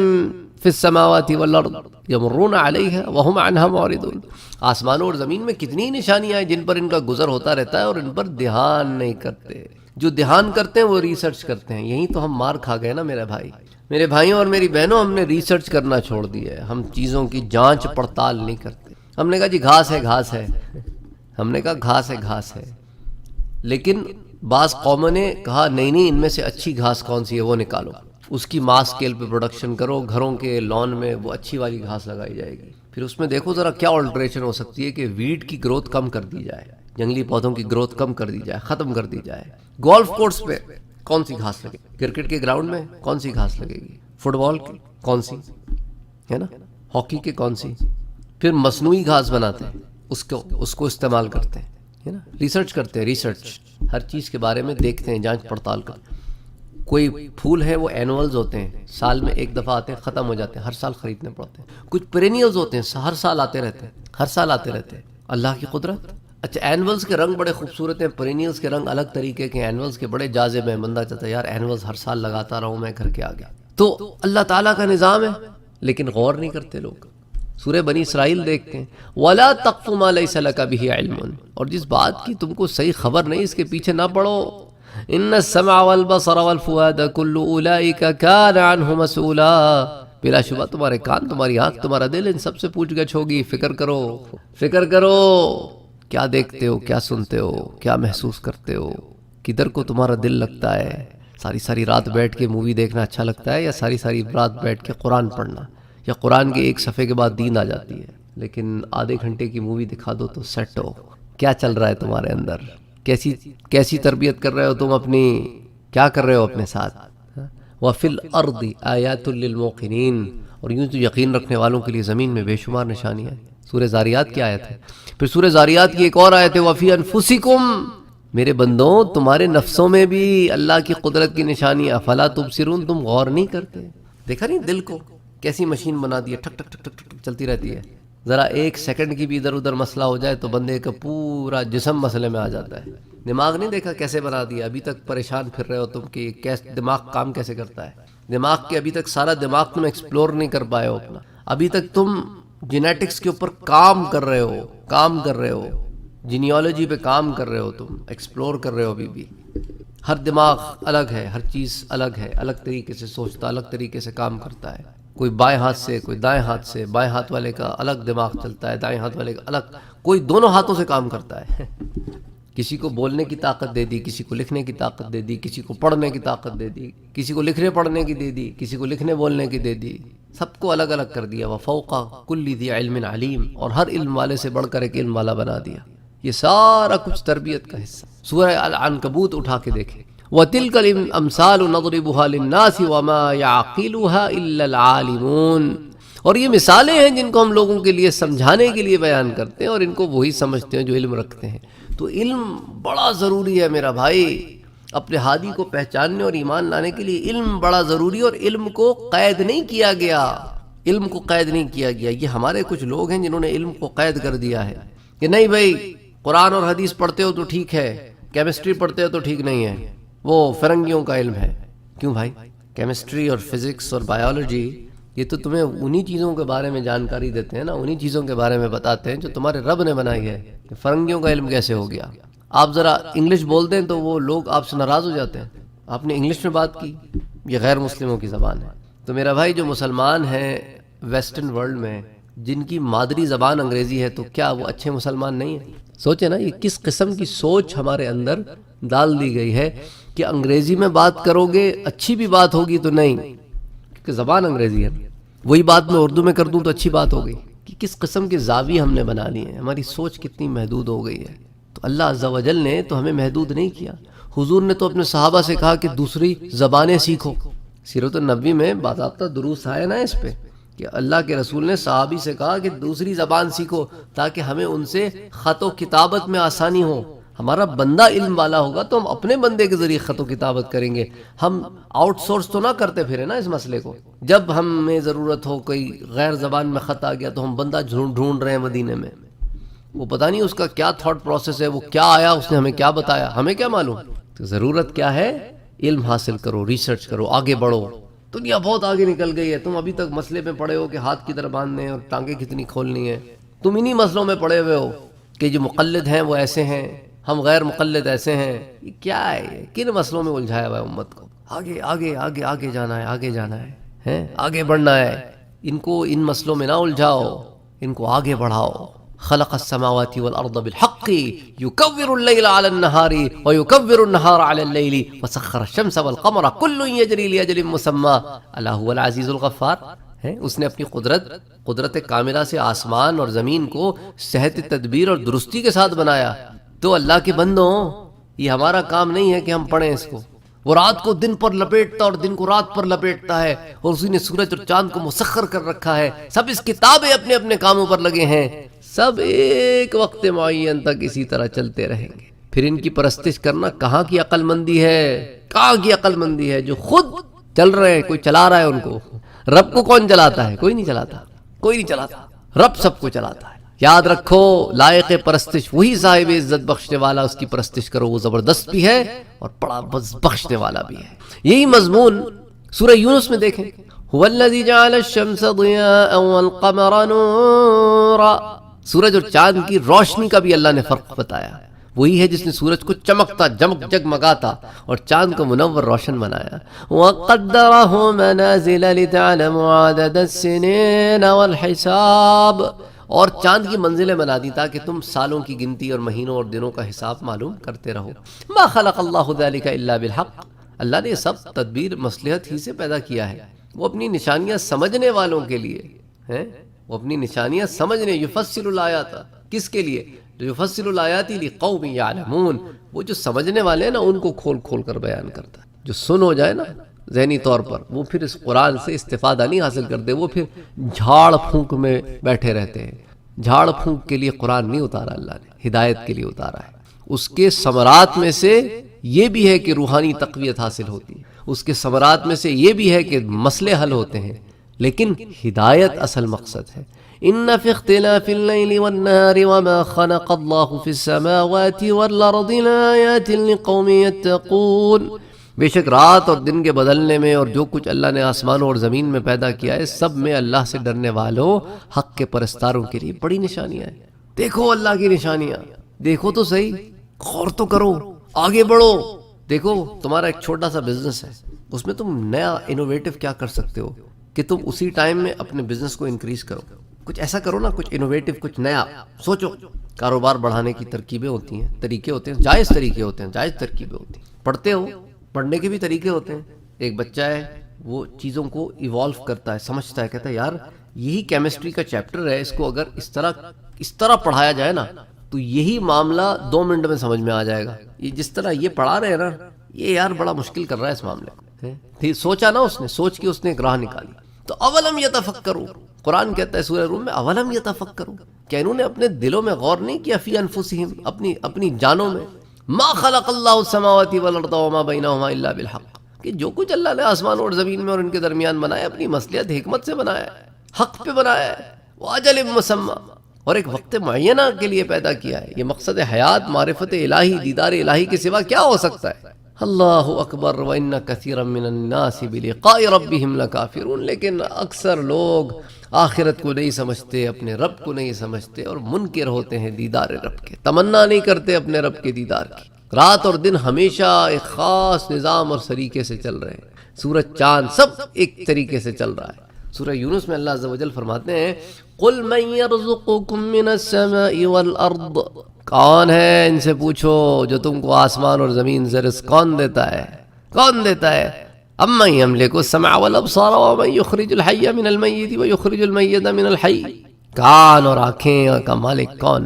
فِي السَّمَاوَاتِ وَالْأَرْضِ يَمُرُّونَ عَلَيْهَا وَهُمْ عَنْهَا مُعْرِضُونَ۔ آسمانوں اور زمین میں کتنی نشانیاں ہیں جن پر ان کا گزر ہوتا رہتا ہے اور ان پر دھیان نہیں کرتے۔ جو دھیان کرتے ہیں وہ ریسرچ کرتے ہیں۔ یہیں تو ہم مار کھا گئے نا میرے بھائی، میرے بھائیوں اور میری بہنوں، ہم نے ریسرچ کرنا چھوڑ دیا ہے، ہم چیزوں کی جانچ پڑتال نہیں کرتے۔ ہم نے کہا جی گھاس ہے، گھاس ہے، ہم نے کہا گھاس ہے، گھاس ہے، لیکن بعض قوموں نے کہا نہیں نہیں، ان میں سے اچھی گھاس کون سی ہے وہ نکالو، اس کی ماس اسکیل پہ پروڈکشن کرو، گھروں کے لان میں وہ اچھی والی گھاس لگائی جائے گی۔ پھر اس میں دیکھو ذرا کیا آلٹریشن ہو سکتی ہے کہ ویڈ کی گروتھ کم کر دی جائے، جنگلی پودوں کی گروتھ کم کر دی جائے، ختم کر دی جائے۔ گولف کورس پہ کون سی گھاس لگے گی؟ کرکٹ کے گراؤنڈ میں کون سی گھاس لگے گی؟ فٹ بال کی کون سی ہے نا، ہاکی کے کون سی؟ پھر مصنوعی گھاس بناتے ہیں، اس کو استعمال کرتے ہیں، ہے نا، ریسرچ کرتے ہیں، ریسرچ ہر چیز کے بارے میں دیکھتے ہیں، جانچ پڑتال کرتے ہیں۔ کوئی پھول ہیں وہ اینولز ہوتے ہیں، سال میں ایک دفعہ آتے ہیں، ختم ہو جاتے ہیں، ہر سال خریدنے پڑتے ہیں۔ کچھ پرینیلز ہوتے ہیں، ہر سال آتے رہتے ہیں، ہر سال آتے رہتے ہیں۔ اللہ کی قدرت۔ اچھا اینولز کے رنگ بڑے خوبصورت ہیں، پرینیلز کے رنگ الگ طریقے کے، اینولز کے بڑے جاذب ہیں، بندہ چاہتا ہے یار اینولز ہر سال لگاتا رہوں میں گھر کے آگے۔ تو اللہ تعالیٰ کا نظام ہے، لیکن غور نہیں کرتے لوگ۔ سورہ بنی اسرائیل دیکھتے ہیں، وَلَا تَقْفُ مَا لَيْسَ لَكَ بِهِ عِلْمٌ، اور جس بات کی تم کو صحیح خبر نہیں اس کے پیچھے نہ پڑو۔ إِنَّ السَّمْعَ وَالْبَصَرَ وَالْفُؤَادَ كُلُّ أُولَئِكَ كَانَ عَنْهُ مسؤولا، بلا شبہ تمہارے کان، تمہاری آنکھ، تمہارا دل ان سب سے پوچھ گچھ ہوگی۔ فکر کرو، فکر کرو، کیا دیکھتے ہو، کیا سنتے ہو، کیا محسوس کرتے ہو، کدھر کو تمہارا دل لگتا ہے؟ ساری ساری رات بیٹھ کے مووی دیکھنا اچھا لگتا ہے، یا ساری ساری رات بیٹھ کے قرآن پڑھنا، یا قرآن کے ایک صفحے کے بعد نیند آ جاتی ہے، لیکن آدھے گھنٹے کی مووی دکھا دو تو سیٹ ہو؟ کیا چل رہا ہے تمہارے اندر؟ کیسی تربیت کر رہے ہو تم اپنی؟ کیا کر رہے ہو اپنے ساتھ؟ وَفِي الْأَرْضِ آيَاتٌ لِّلْمُوقِنِينَ، اور یوں تو یقین رکھنے والوں کے لیے زمین میں بے شمار نشانیاں ہیں۔ سورہ زاریات کی آیت ہے، پھر سورہ زاریات کی ایک اور آیت ہے، وَفِي أَنفُسِكُمْ، میرے بندوں تمہارے نفسوں میں بھی اللہ کی قدرت کی نشانیاں، فَلَا تُبْصِرُونَ، تم غور نہیں کرتے۔ دیکھا نہیں دل کو کیسی مشین بنا دی ہے، ٹھک ٹھک ٹھک ٹھک ٹھک چلتی رہتی ہے، ذرا ایک سیکنڈ کی بھی ادھر ادھر مسئلہ ہو جائے تو بندے کا پورا جسم مسئلے میں آ جاتا ہے۔ دماغ نہیں دیکھا کیسے بنا دیا؟ ابھی تک پریشان پھر رہے ہو تم کہ دماغ کام کیسے کرتا ہے. دماغ کے ابھی تک سارا دماغ تم ایکسپلور نہیں کر پائے ہو اپنا. ابھی تک تم جینیٹکس کے اوپر کام کر رہے ہو, جینیالوجی پہ کام کر رہے ہو, تم ایکسپلور کر رہے ہو ابھی بھی. ہر دماغ الگ ہے, ہر چیز الگ ہے, الگ طریقے سے سوچتا, الگ طریقے سے کام کرتا ہے. کوئی بائیں ہاتھ سے, کوئی دائیں ہاتھ سے, بائیں ہاتھ والے کا الگ دماغ چلتا ہے, دائیں ہاتھ والے کا الگ, کوئی دونوں ہاتھوں سے کام کرتا ہے. کسی کو بولنے کی طاقت دے دی, کسی کو لکھنے کی طاقت دے دی, کسی کو پڑھنے کی طاقت دے دی, کسی کو لکھنے پڑھنے کی دے دی, کسی کو لکھنے بولنے کی دے دی. سب کو الگ الگ کر دیا. وَفَوْقَ كُلِّ ذِي عِلْمٍ عَلِيمٍ, اور ہر علم والے سے بڑھ کر ایک علم والا بنا دیا. یہ سارا کچھ تربیت کا حصہ. سورہ العنکبوت اٹھا کے دیکھیں. وَتِلْكَ الْأَمْثَالُ نَضْرِبُهَا لِلنَّاسِ وَمَا يَعْقِلُهَا إِلَّا الْعَالِمُونَ. اور یہ مثالیں ہیں جن کو ہم لوگوں کے لیے سمجھانے کے لیے بیان کرتے ہیں, اور ان کو وہی سمجھتے ہیں جو علم رکھتے ہیں. تو علم بڑا ضروری ہے میرا بھائی. اپنے ہادی کو پہچاننے اور ایمان لانے کے لیے علم بڑا ضروری ہے. اور علم کو قید نہیں کیا گیا, علم کو قید نہیں کیا گیا. یہ ہمارے کچھ لوگ ہیں جنہوں نے علم کو قید کر دیا ہے کہ نہیں بھائی قرآن اور حدیث پڑھتے ہو تو ٹھیک ہے, کیمسٹری پڑھتے ہو تو ٹھیک نہیں ہے, وہ فرنگیوں کا علم ہے. کیوں بھائی؟ کیمسٹری اور فزکس اور بایولوجی یہ تو تمہیں انہی چیزوں کے بارے میں جانکاری دیتے ہیں نا, انہی چیزوں کے بارے میں بتاتے ہیں جو تمہارے رب نے بنائی ہے. کہ فرنگیوں کا علم کیسے ہو گیا؟ آپ ذرا انگلش بولتے ہیں تو وہ لوگ آپ سے ناراض ہو جاتے ہیں. آپ نے انگلش میں بات کی, یہ غیر مسلموں کی زبان ہے. تو میرا بھائی جو مسلمان ہیں ویسٹرن ورلڈ میں, جن کی مادری زبان انگریزی ہے, تو کیا وہ اچھے مسلمان نہیں ہیں؟ سوچیں نا, یہ کس قسم کی سوچ ہمارے اندر ڈال دی گئی ہے کہ انگریزی میں بات کرو گے اچھی بھی بات ہوگی تو نہیں, کیونکہ زبان انگریزی ہے. وہی بات میں اردو میں کر دوں تو اچھی بات ہو گئی. کہ کس قسم کے زاویے ہم نے بنا لیے ہیں, ہماری سوچ کتنی محدود ہو گئی ہے. تو اللہ عز و جل نے تو ہمیں محدود نہیں کیا. حضور نے تو اپنے صحابہ سے کہا کہ دوسری زبانیں سیکھو. سیرت النبی میں باضابطہ دروس آئے نا اس پہ, کہ اللہ کے رسول نے صحابی سے کہا کہ دوسری زبان سیکھو تاکہ ہمیں ان سے خط و کتابت میں آسانی ہو. ہمارا بندہ علم والا ہوگا تو ہم اپنے بندے کے ذریعے خط و کتابت کریں گے. ہم آؤٹ سورس تو نہ کرتے پھرے نا اس مسئلے کو. جب ہمیں ضرورت ہو, کوئی غیر زبان میں خط آ گیا تو ہم بندہ ڈھونڈ رہے ہیں مدینے میں, وہ پتہ نہیں اس کا کیا تھاٹ پروسیس ہے, وہ کیا آیا, اس نے ہمیں کیا بتایا, ہمیں کیا معلوم. تو ضرورت کیا ہے؟ علم حاصل کرو, ریسرچ کرو, آگے بڑھو. دنیا بہت آگے نکل گئی ہے. تم ابھی تک مسئلے میں پڑے ہو کہ ہاتھ کدھر باندھنے اور ٹانگیں کتنی کھولنی ہے. تم انہی مسئلوں میں پڑے ہوئے ہو کہ جو مقلد ہیں وہ ایسے ہیں, ہم غیر مقلد ایسے ہیں. یہ کیا ہے؟ کن مسئلوں میں الجھایا ہوا ہے امت کو؟ آگے آگے آگے آگے جانا ہے, آگے جانا ہے, آگے بڑھنا ہے. ان کو ان مسئلوں میں نہ الجھاؤ, ان کو آگے بڑھاؤ. خلق السماوات والارض بالحق يكور الليل على النهار ويكور النهار على الليل وسخر الشمس والقمر كل يجري لاجل مسمى الا هو العزيز الغفار. اس نے اپنی قدرت کاملہ سے آسمان اور زمین کو صحت تدبیر اور درستی کے ساتھ بنایا. تو اللہ کے بندوں, یہ ہمارا کام نہیں ہے کہ ہم پڑھیں اس کو. وہ رات کو دن پر لپیٹتا اور دن کو رات پر لپیٹتا ہے, اور اسی نے سورج اور چاند کو مسخر کر رکھا ہے. سب اس کتابیں اپنے اپنے کاموں پر لگے ہیں, سب ایک وقت معین تک اسی طرح چلتے رہیں گے. پھر ان کی پرستش کرنا کہاں کی عقل مندی ہے؟ کہاں کی عقل مندی ہے جو خود چل رہے ہیں, کوئی چلا رہا ہے ان کو. رب کو کون چلاتا ہے؟ کوئی نہیں چلاتا, کوئی نہیں چلاتا. رب سب کو چلاتا ہے. یاد رکھو, لائق پرستش وہی صاحب عزت بخشنے والا, اس کی پرستش کرو. وہ زبردست بھی ہے اور بڑا بخشنے والا بھی ہے. یہی مضمون سورہ یونس میں دیکھیں. هو الذی جعل الشمس ضیاء والقمر نورا. سورج اور چاند کی روشنی کا بھی اللہ نے فرق بتایا. وہی ہے جس نے سورج کو چمکتا جگمگاتا اور چاند کو منور روشن بنایا. وَقَدَّرَهُ مَنَازِلَ لِتَعْلَمُوا عَدَدَ السِّنِينَ وَالْحِسَابِ. اور چاند کی منزلیں بنا دی تاکہ تم سالوں کی گنتی اور مہینوں اور دنوں کا حساب معلوم کرتے رہو. ما خلق اللہ ذلک الا بالحق. اللہ نے سب تدبیر مصلحت ہی سے پیدا کیا ہے. وہ اپنی نشانیاں سمجھنے والوں کے لیے ہیں, وہ اپنی نشانیاں سمجھنے. یفصل الآیات, کس کے لیے؟ یفصل الآیات لقوم یعلمون. وہ جو سمجھنے والے ہیں نا, ان کو کھول کھول کر بیان کرتا ہے. جو سن ہو جائے نا ذہنی طور پر, وہ پھر اس قرآن سے استفادہ نہیں حاصل کرتے. وہ پھر جھاڑ پھونک میں بیٹھے رہتے ہیں. جھاڑ پھونک کے لیے قرآن نہیں اتارا اللہ نے, ہدایت کے لیے اتارا ہے. اس کے ثمرات میں سے یہ بھی ہے کہ روحانی تقویت حاصل ہوتی ہے. اس کے ثمرات میں سے یہ بھی ہے کہ مسئلے حل ہوتے ہیں. لیکن ہدایت اصل مقصد ہے۔ ان فی اختلاف اللیل والنہار وما خلق اللہ فی السماوات والارض لآیات لقوم یتقون، بے شک رات اور دن کے بدلنے میں اور جو کچھ اللہ نے آسمانوں اور زمین میں پیدا کیا ہے، سب میں اللہ سے ڈرنے والوں، حق کے پرستاروں کے لیے بڑی نشانیاں ہیں۔ دیکھو اللہ کی نشانیاں، دیکھو تو صحیح، غور تو کرو، آگے بڑھو۔ دیکھو تمہارا ایک چھوٹا سا بزنس ہے، اس میں تم نیا انوویٹو کیا کر سکتے ہو کہ تم اسی ٹائم میں اپنے بزنس کو انکریز کرو۔ کچھ ایسا کرو نا، کچھ انوویٹو، کچھ نیا سوچو۔ کاروبار بڑھانے کی ترکیبیں ہوتی ہیں، طریقے ہوتے ہیں، جائز طریقے ہوتے ہیں، جائز ترکیبیں ہوتی ہیں۔ پڑھتے ہو، پڑھنے کے بھی طریقے ہوتے ہیں۔ ایک بچہ ہے، وہ چیزوں کو ایوالو کرتا ہے، سمجھتا ہے، کہتا ہے یار یہی کیمسٹری کا چیپٹر ہے، اس کو اگر اس طرح پڑھایا جائے نا تو یہی معاملہ 2 منٹ میں سمجھ میں آ جائے گا۔ یہ جس طرح یہ پڑھا رہے ہیں نا، یہ یار بڑا مشکل کر رہا ہے اس معاملے کو۔ سوچا نا اس نے، سوچ کے اس نے ایک راہ نکالی۔ تو اولم یتفکروا، قرآن کہتا ہے سورہ روم میں، اولم یتفکروا، کیا انہوں نے اپنے دلوں میں غور نہیں کیا، فی انفسہم، اپنی جانوں میں، ما خلق اللہ السماوات والارض وما بینہما الا بالحق، کہ جو کچھ اللہ نے آسمان اور زمین میں اور ان کے درمیان بنایا اپنی مصلحت حکمت سے بنایا ہے، حق پہ بنایا ہے، واجل مسمى، اور ایک وقت معینہ کے لیے پیدا کیا ہے۔ یہ مقصد حیات، معرفت الہی، دیدار الہی کے سوا کیا ہو سکتا ہے؟ اللہ اکبر وان کثیرا من الناس بلقاء ربهم لکافرون، لیکن اکثر لوگ آخرت کو نہیں سمجھتے، اپنے رب کو نہیں سمجھتے، اور منکر ہوتے ہیں دیدار رب کے، تمنا نہیں کرتے اپنے رب کے دیدار کی۔ رات اور دن ہمیشہ ایک خاص نظام اور طریقے سے چل رہے ہیں، سورج چاند سب ایک طریقے سے چل رہا ہے۔ سورہ یونس میں اللہ عز و جل فرماتے ہیں قل من یرزقکم من السماء والارض، کون ہے ان سے پوچھو جو تم کو آسمان اور زمین سے رزق کون دیتا ہے؟ کون دیتا ہے؟ امن یملک السمع والابصار ومن یخرج الحی من المیت ویخرج المیت من الحی، کان اور آنکھیں کا مالک کون؟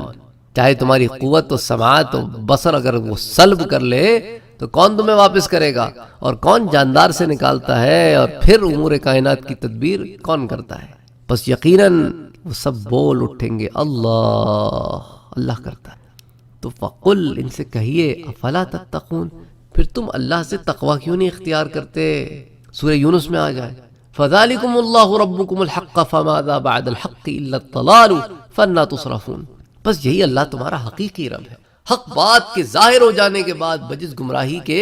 چاہے تمہاری قوت و سماعت و بصر اگر وہ سلب کر لے تو کون تمہیں واپس کرے گا؟ اور کون جاندار سے نکالتا ہے، اور پھر امور کائنات کی تدبیر کون کرتا ہے؟ بس یقیناً وہ سب بول اٹھیں گے اللہ کرتا ہے۔ تو فقل، ان سے کہیے، افلا تتقون، پھر تم اللہ سے تقوی کیوں نہیں اختیار کرتے؟ سورہ یونس میں آ جائے فذالکم اللہ ربکم الحق فماذا بعد الحق الا الضلال فانا تصرفون، بس یہی اللہ تمہارا حقیقی رب ہے، حق بات کے ظاہر ہو جانے کے بعد بجز گمراہی کے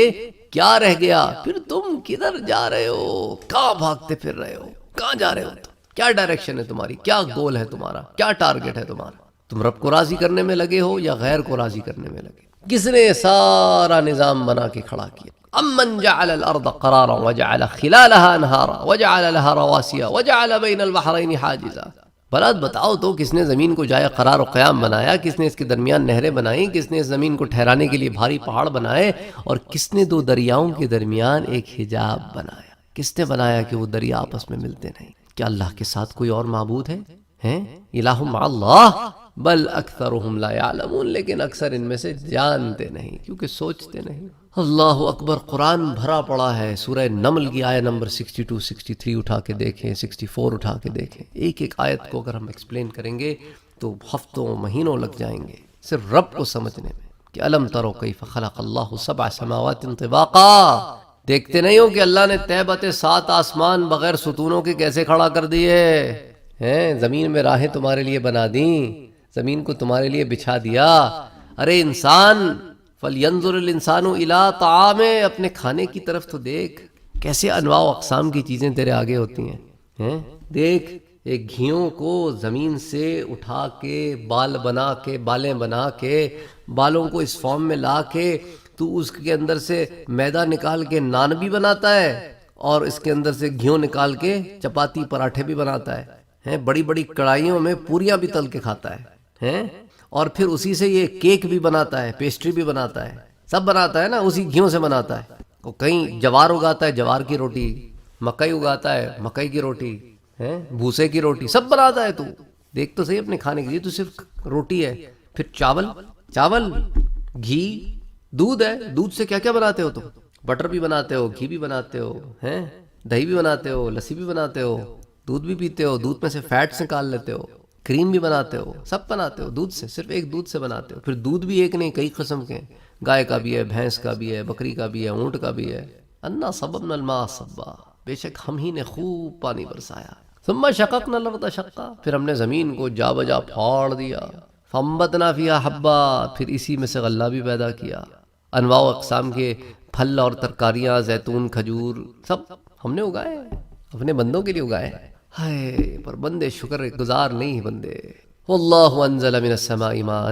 کیا رہ گیا؟ پھر تم کدھر جا رہے ہو؟ کہاں بھاگتے پھر رہے ہو؟ کہاں جا رہے ہو؟ کیا ڈائریکشن ہے تمہاری؟ کیا گول ہے تمہارا؟ کیا ٹارگٹ ہے تمہارا؟ تم رب کو راضی کرنے میں لگے ہو یا غیر کو راضی کرنے میں لگے؟ کس نے سارا نظام بنا کے کھڑا کیا؟ امن جعل الارض قرارا وجعل خلالها انہارا وجعل لها رواسیا وجعل بین البحرین حاجزا، بلاد بتاؤ تو کس نے زمین کو جائے قرار و قیام بنایا؟ کس نے اس کے درمیان نہریں بنائیں؟ کس نے اس زمین کو ٹھہرانے کے لیے بھاری پہاڑ بنائے؟ اور کس نے 2 دریاؤں کے درمیان ایک حجاب بنایا؟ کس نے بنایا کہ وہ دریا آپس میں ملتے نہیں؟ کیا اللہ کے ساتھ کوئی اور معبود ہے؟ الہ مع اللہ بل اکثرهم لا يعلمون، لیکن اکثر ان میں سے جانتے نہیں کیونکہ سوچتے نہیں۔ اللہ اکبر، قرآن بھرا پڑا ہے۔ سورہ نمل کی آیت نمبر 62 63 اٹھا کے دیکھیں، 64 اٹھا کے دیکھیں، ایک ایک آیت کو اگر ہم ایکسپلین کریں گے تو ہفتوں مہینوں لگ جائیں گے صرف رب کو سمجھنے میں کہ الم ترو کیف خلق اللہ 7 سماوات طباقا، دیکھتے نہیں ہو کہ اللہ نے طے بتے 7 آسمان بغیر ستونوں کے کیسے کھڑا کر دیے ہیں؟ زمین میں راہیں تمہارے لیے بنا دیں، زمین کو تمہارے لیے بچھا دیا۔ ارے انسان، فَلْيَنْظُرِ الْإِنسَانُ إِلَىٰ طَعَامِهِ، اپنے کھانے کی طرف تو دیکھ، کیسے انواع و اقسام کی چیزیں تیرے آگے ہوتی ہیں۔ دیکھ، ایک گھیوں کو زمین سے اٹھا کے بالیں بنا کے بالوں کو اس فارم میں لا کے تو اس کے اندر سے میدا نکال کے نان بھی بناتا ہے، اور اس کے اندر سے گھیوں نکال کے چپاتی پراٹھے بھی بناتا ہے، بڑی بڑی کڑھائیوں میں پوریاں بھی تل کے کھاتا ہے، اور پھر اسی سے یہ کیک بھی بناتا ہے، پیسٹری بھی بناتا ہے، سب بناتا ہے نا، اسی گھیوں سے بناتا ہے۔ وہ کہیں جوار اگاتا ہے، جوار کی روٹی، مکئی اگاتا ہے، مکئی کی روٹی، بھوسے کی روٹی، سب بناتا ہے۔ تو دیکھ تو صحیح اپنے کھانے کے لیے تو صرف روٹی ہے، پھر چاول، گھی، دودھ ہے، دودھ سے کیا کیا بناتے ہو؟ تم بٹر بھی بناتے ہو، گھی بھی بناتے ہو، دہی بھی بناتے ہو، لسی بھی بناتے ہو، دودھ بھی پیتے ہو، دودھ میں سے فیٹس نکال لیتے ہو، کریم بھی بناتے ہو، سب بناتے ہو دودھ سے، صرف ایک دودھ سے بناتے ہو۔ پھر دودھ بھی ایک نہیں، کئی قسم کے، گائے کا بھی ہے، بھینس کا بھی ہے، بکری کا بھی ہے، اونٹ کا بھی ہے۔ انا صببنا الماء صبا، بے شک ہم ہی نے خوب پانی برسایا، ثم شققنا الارض شقا، پھر ہم نے زمین کو جا بجا پھاڑ دیا، فانبتنا فیہا حبا، پھر اسی میں سے غلہ بھی پیدا کیا، انواع و اقسام کے پھل اور ترکاریاں، زیتون، کھجور، سب ہم نے اگائے، اپنے بندوں کے لیے اگائے۔ ہائے پر بندے شکر گزار نہیں ہیں بندے۔ واللہ انزل من السماء ماء،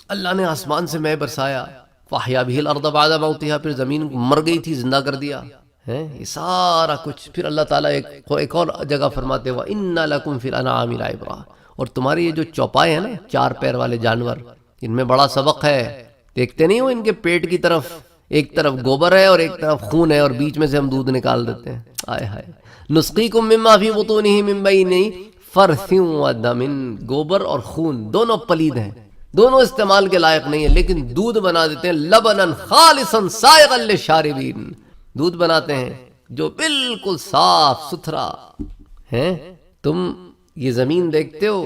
اللہ نے آسمان سے مے برسایا، فاحیا به الارض بعد موتها، پھر زمین مر گئی تھی زندہ کر دیا ہے، یہ سارا کچھ۔ پھر اللہ تعالیٰ ایک اور جگہ فرماتے ہیں وَإِنَّ لَكُمْ فِي الْأَنْعَامِ لَعِبْرَةً، اور تمہاری یہ جو چوپائے ہیں نا، چار پیر والے جانور، ان میں بڑا سبق ہے۔ دیکھتے نہیں ہو ان کے پیٹ کی طرف ایک طرف گوبر ہے اور ایک طرف خون ہے، اور بیچ میں سے ہم دودھ نکال دیتے ہیں۔ آئے ہائے، نسقیکم مما فی بطونہ من بین فرث ودم، گوبر اور خون دونوں پلید ہیں، دونوں استعمال کے لائق نہیں ہیں، لیکن دودھ بنا دیتے ہیں لبنا خالصا سائغا للشاربین، دودھ بناتے ہیں جو بالکل صاف ستھرا ہے۔ تم یہ زمین دیکھتے ہو،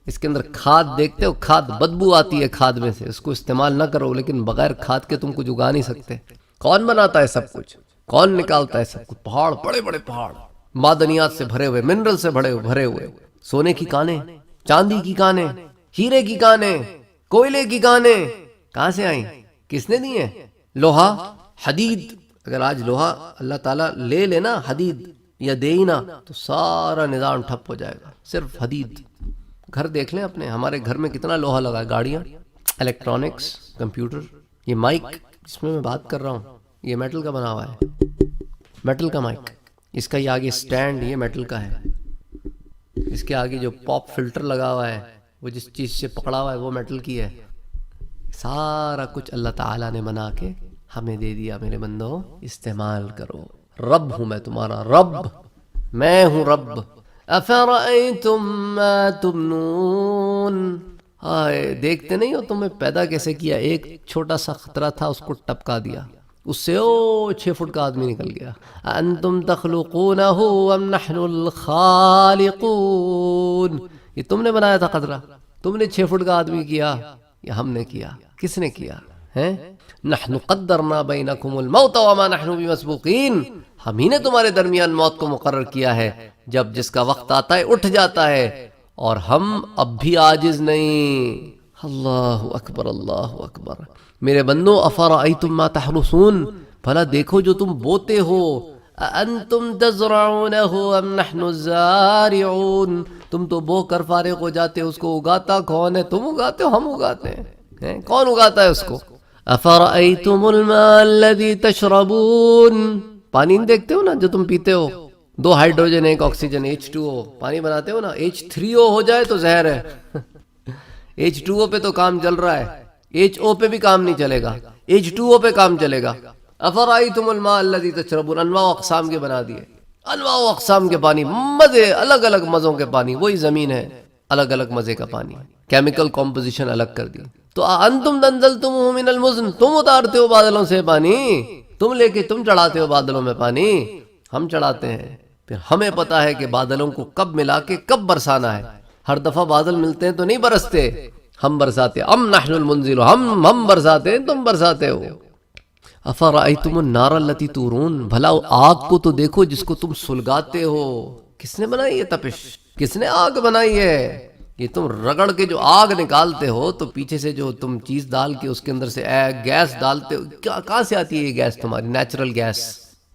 اس کے اندر کھاد دیکھتے ہو، کھاد بدبو آتی ہے کھاد میں سے، اس کو استعمال نہ کرو، لیکن بغیر کھاد کے تم کچھ اگا نہیں سکتے۔ کون بناتا ہے سب کچھ؟ کون نکالتا ہے سب کچھ؟ پہاڑ، بڑے بڑے پہاڑ، معدنیات سے بھرے ہوئے، منرل سے بھرے ہوئے، سونے کی کانیں، چاندی کی کانیں، ہیرے کی کانیں، کوئلے کی کانیں، کہاں سے آئیں؟ کس نے دی ہیں؟ لوہا، حدید، اگر آج لوہا اللہ تعالیٰ لے لینا حدید یا دے ہی نا تو سارا نظام ٹھپ ہو جائے گا، صرف حدید۔ گھر دیکھ لیں اپنے، ہمارے گھر میں کتنا لوہا لگا ہے، گاڑیاں، الیکٹرانکس، کمپیوٹر، یہ مائک جس میں بات کر رہا ہوں یہ میٹل کا بنا ہوا ہے، میٹل کا مائک، اس کا یہ آگے سٹینڈ یہ میٹل کا ہے، اس کے آگے جو پاپ فلٹر لگا ہوا ہے وہ جس چیز سے پکڑا ہوا ہے وہ میٹل کی ہے۔ سارا کچھ اللہ تعالیٰ نے بنا کے ہمیں دے دیا، میرے بندو استعمال کرو۔ رب ہوں میں تمہارا رب، میں ہوں رب۔ افرأیتم ما تمنون، آئے دیکھتے نہیں ہو تمہیں پیدا کیسے کیا؟ ایک چھوٹا سا خطرہ تھا، اس کو ٹپکا دیا، اس سے 6 فٹ کا آدمی نکل گیا۔ انتم تخلقونہ ام نحن الخالقون، یہ تم نے بنایا تھا خطرہ، تم نے 6 فٹ کا آدمی کیا یا ہم نے کیا؟ کس نے کیا ہے؟ نحن قدرنا بینکم الموت وما نحن بمسبوقین، ہم ہی نے تمہارے درمیان موت کو مقرر کیا ہے، جب جس کا وقت آتا ہے اٹھ جاتا ہے، اور ہم اب بھی عاجز نہیں۔ اللہ اکبر، اللہ اکبر۔ میرے بندو افرأیتم ما تحرثون، بھلا دیکھو جو تم بوتے ہو، انتم تزرعونہ ام نحن الزارعون، تم تو بو کر فارغ ہو جاتے ہو، اس کو اگاتا کون ہے؟ تم اگاتے ہو، ہم اگاتے ہیں؟ کون اگاتا ہے اس کو؟ افرأیتم الماء الذی تشربون، پانی دیکھتے ہو نا جو تم پیتے ہو، 2 ہائیڈروجن 1 آکسیجن، H2O، پانی بناتے ہو نا، H3O ہو جائے تو زہر ہے، H2O پہ تو کام چل رہا ہے، HO پہ بھی کام نہیں چلے گا، H2O پہ کام چلے گا۔ افرأیتم الماء الذی تشربون، انواع و اقسام کے بنا دیے، انواع و اقسام کے پانی، مزے، الگ الگ مزوں کے پانی، وہی زمین ہے، الگ الگ مزے کا پانی، کیمیکل کمپوزیشن الگ کر دی۔ تو انتم تنزلتموہ من المزن، تم اتارتے ہو بادلوں سے پانی، تم لے کے تم چڑھاتے ہو بادلوں میں پانی، ہم چڑھاتے ہیں۔ پھر ہمیں پتا ہے کہ بادلوں کو کب ملا کے کب برسانا ہے، ہر دفعہ بادل ملتے ہیں تو نہیں برستے، ہم برساتے، ام نحن المنزل، ہم برساتے ہیں، تم برساتے ہو۔ افرأیتم النار التی تورون، بھلا آگ کو تو دیکھو جس کو تم سلگاتے ہو، کس نے بنائی ہے تپش؟ کس نے آگ بنائی ہے؟ یہ تم رگڑ کے جو آگ نکالتے ہو تو پیچھے سے جو تم چیز ڈال کے اس کے اندر سے گیس ڈالتے ہو، کہاں سے آتی ہے یہ گیس؟ تمہاری نیچرل گیس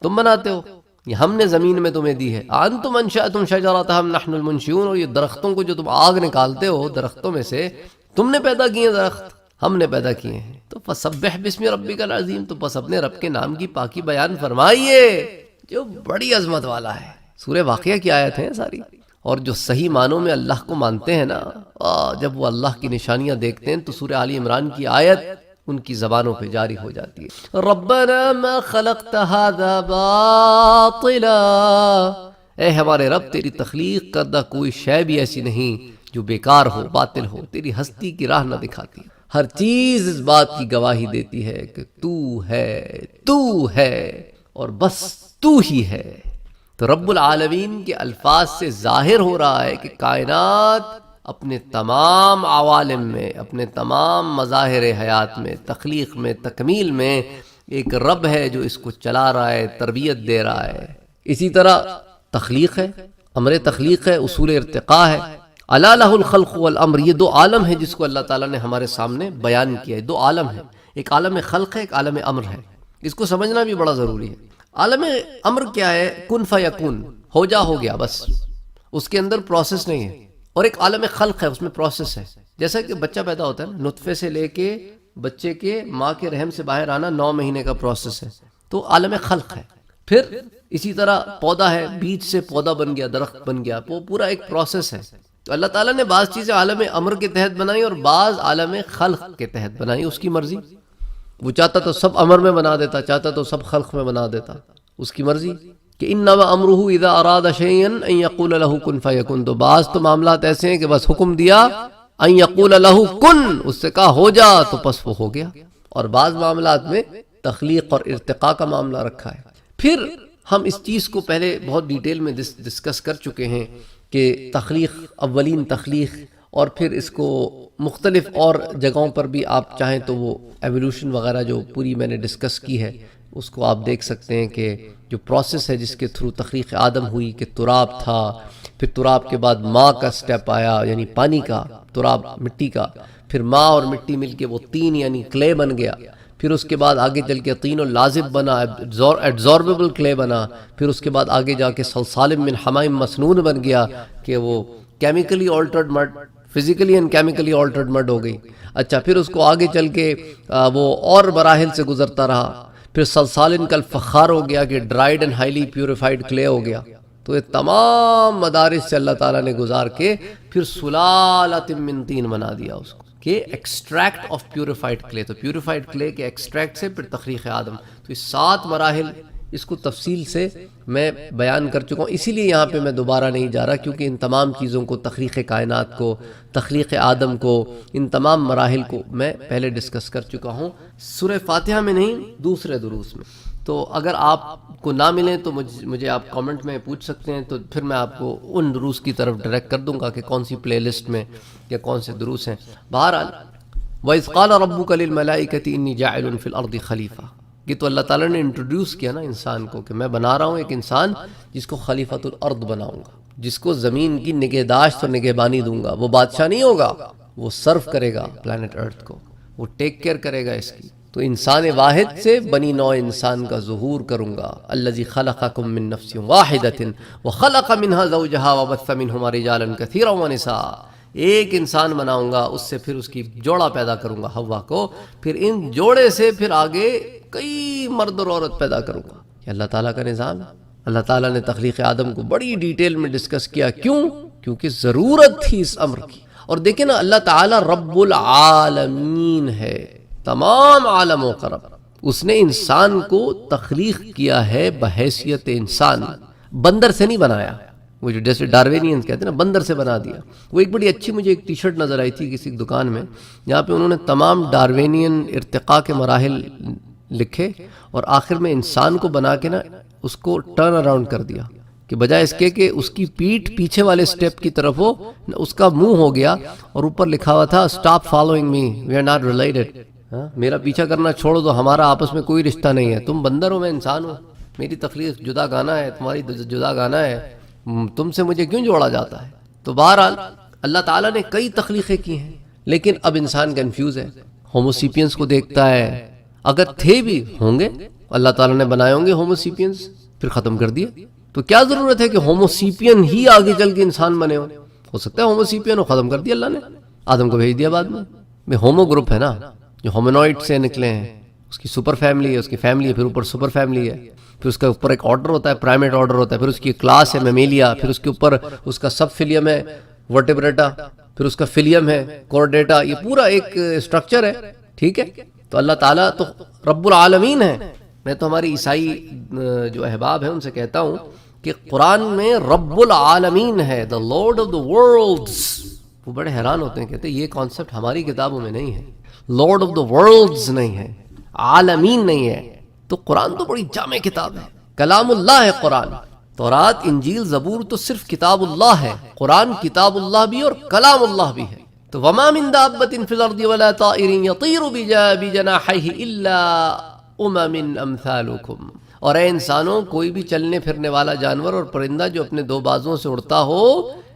تم بناتے ہو، یہ ہم نے زمین میں تمہیں دی ہے۔ انتم انشأتم شجرتها ام نحن المنشئون، اور یہ درختوں کو جو تم آگ نکالتے ہو درختوں میں سے، تم نے پیدا کیے درخت، ہم نے پیدا کیے ہیں۔ تو فسبح باسم ربک العظیم، تو بس اپنے رب کے نام کی پاکی بیان فرمائیے جو بڑی عظمت والا ہے۔ سورہ واقعہ کی آیت ہیں ساری، اور جو صحیح معنوں میں اللہ کو مانتے ہیں نا، جب وہ اللہ کی نشانیاں دیکھتے ہیں تو سورہ آل عمران کی آیت ان کی زبانوں پہ جاری ہو جاتی ہے۔ ربنا ما خلقت هذا باطلا، اے ہمارے رب تیری تخلیق کردہ کوئی شے بھی ایسی نہیں جو بیکار ہو، باطل ہو، تیری ہستی کی راہ نہ دکھاتی، ہر چیز اس بات کی گواہی دیتی ہے کہ تو ہے اور بس تو ہی ہے۔ تو رب العالمین کے الفاظ سے ظاہر ہو رہا ہے کہ کائنات اپنے تمام عوالم میں، اپنے تمام مظاہر حیات میں، تخلیق میں، تکمیل میں ایک رب ہے جو اس کو چلا رہا ہے، تربیت دے رہا ہے۔ اسی طرح تخلیق ہے امر تخلیق ہے، اصول ارتقاء ہے، الا لہ الخلق والامر، یہ دو عالم ہے جس کو اللہ تعالیٰ نے ہمارے سامنے بیان کیا ہے. دو عالم ہے، ایک عالم خلق ہے، ایک عالم امر ہے. اس کو سمجھنا بھی بڑا ضروری ہے. عالم امر کیا ہے؟ کن فیکون، ہو جا ہو گیا بس، اس کے اندر پروسیس نہیں ہے. اور ایک عالم خلق ہے، اس میں پروسیس ہے. جیسا کہ بچہ پیدا ہوتا ہے نا، نطفے سے لے کے بچے کے ماں کے رحم سے باہر آنا 9 مہینے کا پروسیس ہے، تو عالم خلق ہے. پھر اسی طرح پودا ہے، بیج سے پودا بن گیا، درخت بن گیا، وہ پورا ایک پروسیس ہے. تو اللہ تعالیٰ نے بعض چیزیں عالم امر کے تحت بنائی اور بعض عالم خلق کے تحت بنائی، اس کی مرضی. وہ چاہتا تو سب امر میں بنا دیتا، چاہتا تو سب خلق میں بنا دیتا، اس کی مرضی. کہ انما امرہ اذا اراد شیئا ان یقول له کن فیکن. تو بعض تو معاملات ایسے ہیں کہ بس حکم دیا، ان یقول له کن، اس سے کہا ہو جا تو پس وہ ہو گیا. اور بعض معاملات میں تخلیق اور ارتقاء کا معاملہ رکھا ہے. پھر ہم اس چیز کو پہلے بہت ڈیٹیل میں ڈسکس کر چکے ہیں کہ تخلیق، اولین تخلیق، اور پھر اس کو مختلف اور جگہوں پر بھی آپ چاہیں تو وہ ایولیوشن وغیرہ جو پوری میں نے ڈسکس کی ہے اس کو آپ دیکھ سکتے ہیں کہ جو پروسیس ہے جس کے تھرو تخلیق آدم ہوئی، کہ تراب تھا، پھر تراب کے بعد ماں کا سٹیپ آیا یعنی پانی کا، تراب مٹی کا، پھر ماں اور مٹی مل کے وہ تین یعنی کلے بن گیا. پھر اس کے بعد آگے چل کے طین اللازب بنا، ایڈزوربیبل کلے بنا. پھر اس کے بعد آگے جا کے صلصال من حمائم مسنون بن گیا کہ وہ chemically altered mud, physically and chemically altered mud ہو گئی. اچھا، پھر اس کو آگے چل کے وہ اور مراحل سے گزرتا رہا. پھر صلصال کالفخار ہو گیا کہ dried and highly purified clay ہو گیا. تو یہ تمام مدارس سے اللہ تعالیٰ نے گزار کے پھر سلالۃ من طین بنا دیا اس کو، کہ ایکسٹریکٹ آف پیوریفائڈ کلے. تو پیوریفائڈ کلے کے ایکسٹریکٹ سے پھر تخلیق آدم. تو یہ 7 مراحل اس کو تفصیل سے میں بیان کر چکا ہوں، اسی لیے یہاں پہ میں دوبارہ نہیں جا رہا، کیونکہ ان تمام چیزوں کو، تخلیق کائنات کو، تخلیق آدم کو، ان تمام مراحل کو میں پہلے ڈسکس کر چکا ہوں سورہ فاتحہ میں نہیں، دوسرے دروس میں. تو اگر آپ کو نہ ملیں تو مجھے آپ کامنٹ میں پوچھ سکتے ہیں، تو پھر میں آپ کو ان دروس کی طرف ڈائریکٹ کر دوں گا کہ کون سی پلے لسٹ میں یا کون سے دروس ہیں. بہرحال وَإِذْ قَالَ رَبُّكَ لِلْمَلَائِكَةِ إِنِّي جَاعِلٌ فِي الْأَرْضِ خَلِيفَةً. یہ تو اللہ تعالیٰ نے انٹروڈیوس کیا نا انسان کو، کہ میں بنا رہا ہوں ایک انسان جس کو خلیفۃ الارض بناؤں گا، جس کو زمین کی نگہداشت اور نگہبانی دوں گا. وہ بادشاہ نہیں ہوگا، وہ سرو کرے گا پلانٹ ارتھ کو، وہ ٹیک کیئر کرے گا اس کی. تو انسان واحد سے بنی نوع انسان کا ظہور کروں گا. الذی خلقکم من نفس واحدۃ وخلق منها زوجها وبث منهما رجالا کثیرا ونساء. ایک انسان بناؤں گا، اس سے پھر اس کی جوڑا پیدا کروں گا حوا کو، پھر ان جوڑے سے پھر آگے کئی مرد اور عورت پیدا کروں گا. یہ اللہ تعالیٰ کا نظام ہے. اللہ تعالیٰ نے تخلیق آدم کو بڑی ڈیٹیل میں ڈسکس کیا. کیوں؟ کیونکہ ضرورت تھی اس امر کی. اور دیکھیں نا، اللہ تعالیٰ رب العالمین ہے، تمام عالموں کا رب. اس نے انسان کو تخلیق کیا ہے بحیثیت انسان، بندر سے نہیں بنایا. وہ جو جیسے ڈاروینینز کہتے ہیں نا، بندر سے بنا دیا. وہ ایک بڑی اچھی مجھے ایک ٹی شرٹ نظر آئی تھی کسی دکان میں، جہاں پہ انہوں نے تمام ڈاروینین ارتقاء کے مراحل لکھے اور آخر میں انسان کو بنا کے نا اس کو ٹرن اراؤنڈ کر دیا، کہ بجائے اس کے کہ اس کی پیٹھ پیچھے والے سٹیپ کی طرف ہو، اس کا منہ ہو گیا اور اوپر لکھا ہوا تھا stop following me, we are not related. میرا پیچھا کرنا چھوڑ دو، ہمارا آپس میں کوئی رشتہ نہیں ہے. تم بندر ہو، میں انسان ہوں، میری تخلیق جدا گانا ہے، تمہاری جدا گانا ہے، تم سے مجھے کیوں جوڑا جاتا ہے. تو بہرحال اللہ تعالیٰ نے کئی تخلیقیں کی ہیں، لیکن اب انسان کنفیوز ہے. ہوموسیپینس کو دیکھتا ہے، اگر تھے بھی ہوں گے، اللہ تعالیٰ نے بنائے ہوں گے ہوموسیپینس، پھر ختم کر دیا. تو کیا ضرورت ہے کہ ہوموسیپین ہی آگے چل کے انسان بنے ہو سکتا ہے ہوموسیپین ہو، ختم کر دیا اللہ نے، آدم کو بھیج دیا بعد میں. ہومو گروپ ہے نا، جو ہومینوئڈ سے نکلے ہیں، اس کی سپر فیملی ہے، اس کی فیملی ہے، پھر اوپر سپر فیملی ہے، پھر اس کا اوپر ایک آرڈر ہوتا ہے، پرائمیٹ آرڈر ہوتا ہے، پھر اس کی کلاس ہے میمیلیا، پھر اس کے اوپر اس کا سب فیلیم ہے ورٹیبریٹا، پھر اس کا فیلیم ہے کورڈیٹا. یہ پورا ایک اسٹرکچر ہے. ٹھیک ہے، تو اللہ تعالیٰ تو رب العالمین ہے. میں تو ہماری عیسائی جو احباب ہیں ان سے کہتا ہوں کہ قرآن میں رب العالمین ہے، دا لارڈ آف دا ورلڈز. وہ بڑے حیران ہوتے ہیں، کہتے ہیں یہ کانسیپٹ ہماری کتابوں میں نہیں ہے، لارڈ آف دا ورلڈز نہیں ہے، عالمین نہیں ہے. تو قرآن تو بڑی جامع کتاب ہے، کلام اللہ ہے قرآن. تورات، انجیل، زبور تو صرف کتاب اللہ ہے، قرآن کتاب اللہ بھی اور کلام اللہ بھی ہے. تو وما من دابۃ فی الارض ولا طائر یطیر بجناحیہ الا امم امثالکم. اور اے انسانوں، کوئی بھی چلنے پھرنے والا جانور اور پرندہ جو اپنے دو بازوؤں سے اڑتا ہو،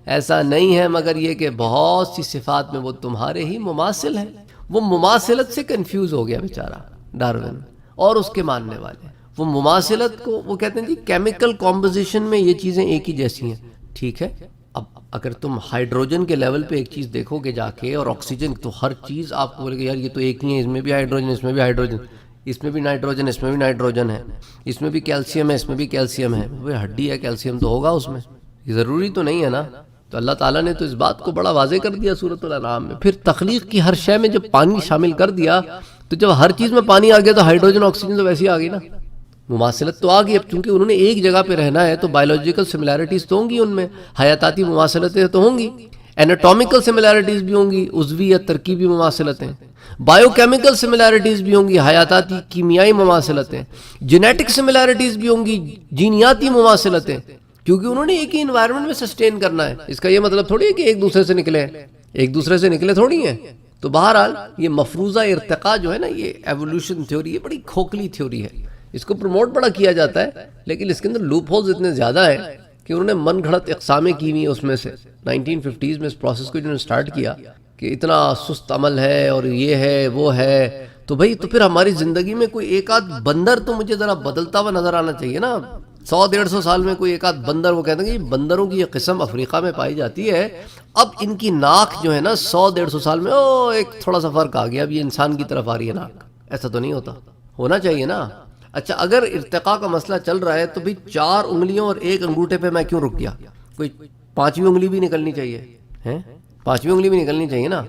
ایسا نہیں ہے مگر یہ کہ بہت سی صفات میں وہ تمہارے ہی مماثل ہے۔ وہ مماثلت سے کنفیوز ہو گیا بیچارہ ڈارون اور اس کے ماننے والے۔ وہ مماثلت کو وہ کہتے ہیں جی کیمیکل کمپوزیشن میں یہ چیزیں ایک ہی جیسی ہیں، ٹھیک ہے۔ اب اگر تم ہائیڈروجن کے لیول پہ ایک چیز دیکھو گے جا کے، اور آکسیجن، تو ہر چیز آپ کو بولے گا یار یہ تو ایک ہی ہے، اس میں بھی ہائیڈروجن، اس میں بھی ہائیڈروجن، اس میں بھی نائٹروجن، اس میں بھی نائٹروجن ہے، اس میں بھی کیلشیم ہے، اس میں بھی کیلشیم ہے۔ وہ ہڈی ہے، کیلشیم تو ہوگا اس میں، یہ ضروری تو نہیں ہے نا۔ تو اللہ تعالیٰ نے تو اس بات کو بڑا واضح کر دیا سورۃ الانعام میں۔ پھر تخلیق کی ہر شے میں جب پانی شامل کر دیا، تو جب ہر چیز میں پانی آ گیا تو ہائیڈروجن آکسیجن تو ویسے ہی آ گئی نا، مماثلت تو آ گئی۔ اب چونکہ انہوں نے ایک جگہ پہ رہنا ہے تو بایولوجیکل سملیرٹیز تو ہوں گی، ان میں حیاتاتی مماثلتیں تو ہوں گی، ایناٹومیکل سملیرٹیز بھی ہوں گی، عضوی یا ترکیبی مماثلتیں، بایو کیمیکل سملیرٹیز بھی ہوں گی، حیاتاتی کیمیائی مماثلتیں، جینیٹک سملیرٹیز بھی ہوں گی، جینیاتی مماثلتیں، کیونکہ انہوں نے ایک ہی انوائرمنٹ میں سسٹین کرنا ہے۔ اس کا یہ مطلب تھوڑی ہے کہ ایک دوسرے سے نکلے تھوڑی ہیں۔ تو بہرحال یہ مفروضہ ارتقاء جو ہے نا، یہ ایوولوشن تھیوری، یہ بڑی کھوکھلی تھیوری ہے، اس کو پروموٹ بڑا کیا جاتا ہے، لیکن اس کے اندر لوپ ہولز اتنے زیادہ ہیں کہ انہوں نے من گھڑت اقسامیں کی ہوئی ہیں اس میں سے۔ 1950s میں اس پروسیس کو جنہوں نے سٹارٹ کیا کہ اتنا سست عمل ہے اور یہ ہے وہ ہے، تو بھئی تو پھر ہماری زندگی میں کوئی ایک آدھ بندر تو مجھے ذرا بدلتا ہوا نظر آنا چاہیے نا۔ 100-150 سال میں کوئی ایک آدھ بندر، وہ کہتے ہیں کہ بندروں کی یہ قسم افریقہ میں پائی جاتی ہے، اب ان کی ناک جو ہے نا 100-150 سال میں ایک تھوڑا سا فرق آ گیا، اب یہ انسان کی طرف آ رہی ہے ناک۔ ایسا تو نہیں ہونا چاہیے نا۔ اچھا اگر ارتقاء کا مسئلہ چل رہا ہے تو بھی 4 انگلیوں اور ایک انگوٹھے پہ میں کیوں رک گیا؟ کوئی 5ویں انگلی بھی نکلنی چاہیے، 5ویں انگلی بھی نکلنی چاہیے نا۔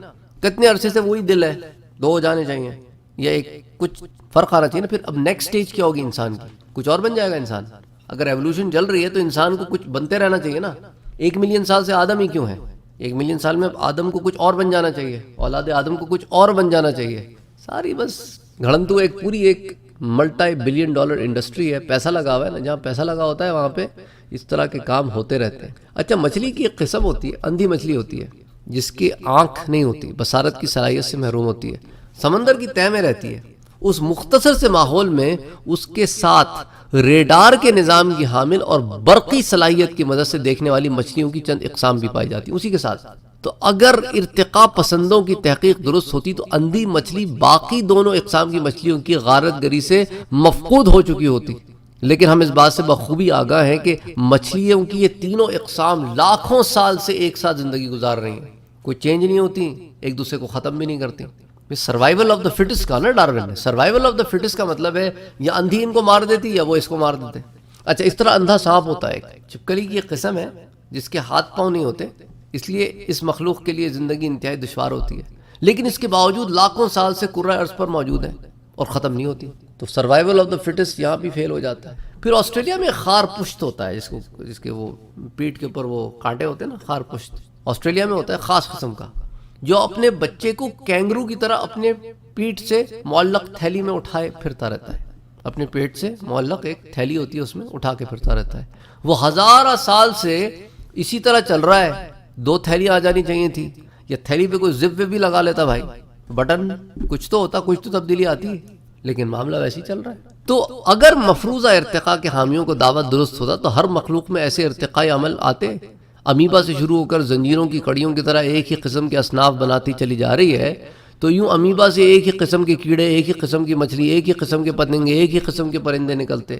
کتنے عرصے سے وہی دل ہے، 2 ہو جانے چاہیے، یا ایک کچھ فرق آنا چاہیے نا۔ پھر اب نیکسٹ سٹیج کیا ہوگی انسان کی؟ کچھ اور بن جائے گا انسان۔ اگر ایوولوشن چل رہی ہے تو انسان کو کچھ بنتے رہنا چاہیے نا۔ 1 ملین سال سے آدم ہی کیوں ہے؟ 1 ملین سال میں آدم کو کچھ اور بن جانا چاہیے، اولاد آدم کو کچھ اور بن جانا چاہیے۔ ساری بس گھڑنتو ایک پوری ایک ملٹی بلین ڈالر انڈسٹری ہے، پیسہ لگا ہوا ہے نا، جہاں پیسہ لگا ہوتا ہے وہاں پہ اس طرح کے کام ہوتے رہتے ہیں۔ اچھا مچھلی کی ایک قسم ہوتی ہے، اندھی مچھلی ہوتی ہے، جس کی آنکھ نہیں ہوتی، بصارت کی صلاحیت سے محروم ہوتی ہے، سمندر کی تہہ میں رہتی ہے۔ اس مختصر سے ماحول میں اس کے ساتھ ریڈار کے نظام کی حامل اور برقی صلاحیت کی مدد سے دیکھنے والی مچھلیوں کی چند اقسام بھی پائی جاتی ہیں اسی کے ساتھ۔ تو اگر ارتقاء پسندوں کی تحقیق درست ہوتی تو اندھی مچھلی باقی دونوں اقسام کی مچھلیوں کی غارت گری سے مفقود ہو چکی ہوتی، لیکن ہم اس بات سے بخوبی آگاہ ہیں کہ مچھلیوں کی یہ تینوں اقسام لاکھوں سال سے ایک ساتھ زندگی گزار رہی ہیں، کوئی چینج نہیں ہوتی، ایک دوسرے کو ختم بھی نہیں کرتی۔ سروائیول آف دا فٹس کا نا ڈارون نے، سروائیول آف دا فٹس کا مطلب ہے یا اندھی ان کو مار دیتی یا وہ اس کو مار دیتے۔ اچھا اس طرح اندھا سانپ ہوتا ہے، ایک چھپکلی کی ایک قسم ہے جس کے ہاتھ پاؤں نہیں ہوتے، اس لیے اس مخلوق کے لیے زندگی انتہائی دشوار ہوتی ہے، لیکن اس کے باوجود لاکھوں سال سے کرۂ ارض پر موجود ہے اور ختم نہیں ہوتی۔ تو سروائیول آف دا فٹس یہاں بھی فیل ہو جاتا ہے۔ پھر آسٹریلیا میں خار پشت ہوتا ہے جس کے وہ پیٹھ کے اوپر وہ کانٹے ہوتے ہیں نا، خار پشت آسٹریلیا میں ہوتا ہے خاص قسم کا، جو اپنے بچے کو کینگرو کی طرح اپنے پیٹھ سے معلق تھیلی میں اٹھائے پھرتا رہتا ہے، اپنے پیٹ سے معلق ایک تھیلی ہوتی ہے اس میں اٹھا کے پھرتا رہتا ہے۔ وہ ہزارہ سال سے اسی طرح چل رہا ہے۔ 2 تھیلیاں آ جانی چاہیے تھی، یا تھیلی پہ کوئی زپ بھی لگا لیتا بھائی، بٹن کچھ تو ہوتا، کچھ تو تبدیلی آتی ہے، لیکن معاملہ ویسے ہی چل رہا ہے۔ تو اگر مفروضہ ارتقاء کے حامیوں کو دعوت درست ہوتا تو ہر مخلوق میں ایسے ارتقائی عمل آتے۔ امیبا سے شروع ہو کر زنجیروں کی کڑیوں کی طرح ایک ہی قسم کے اصناف بناتی چلی جا رہی ہے، تو یوں امیبا سے ایک ہی قسم کے کیڑے، ایک ہی قسم کی مچھلی، ایک ہی قسم کے پتنگے، ایک ہی قسم کے پرندے نکلتے،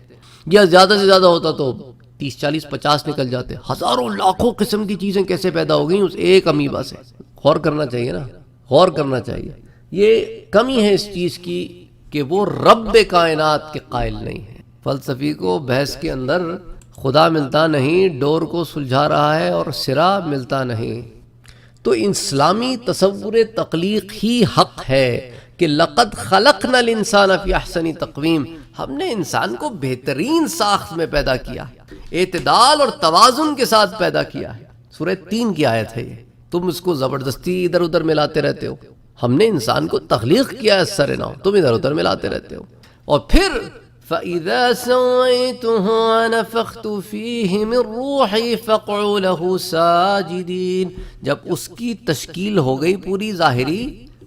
یا زیادہ سے زیادہ ہوتا تو 30 40 50 نکل جاتے۔ ہزاروں لاکھوں قسم کی چیزیں کیسے پیدا ہو گئیں اس ایک امیبا سے؟ غور کرنا چاہیے نا، غور کرنا چاہیے۔ یہ کمی ہے اس چیز کی کہ وہ رب کائنات کے قائل نہیں ہے۔ فلسفی کو بحث کے اندر خدا ملتا نہیں، ڈور کو سلجھا رہا ہے اور سرا ملتا نہیں۔ تو اسلامی تصور تخلیق ہی حق ہے کہ لقد خلقنا الانسان فی احسن تقویم، ہم نے انسان کو بہترین ساخت میں پیدا کیا، اعتدال اور توازن کے ساتھ پیدا کیا ہے۔ سورہ 3 کی آیت ہے یہ، تم اس کو زبردستی ادھر ادھر ملاتے رہتے ہو۔ ہم نے انسان کو تخلیق کیا ہے سر نو، تم ادھر ادھر ملاتے رہتے ہو۔ اور پھر فَإِذَا سَوَيْتُهُ وَنَفَخْتُ فِيهِ مِن رُّوحِي فَقْعُوا لَهُ سَاجِدِينَ، جب اس کی تشکیل ہو گئی پوری ظاہری،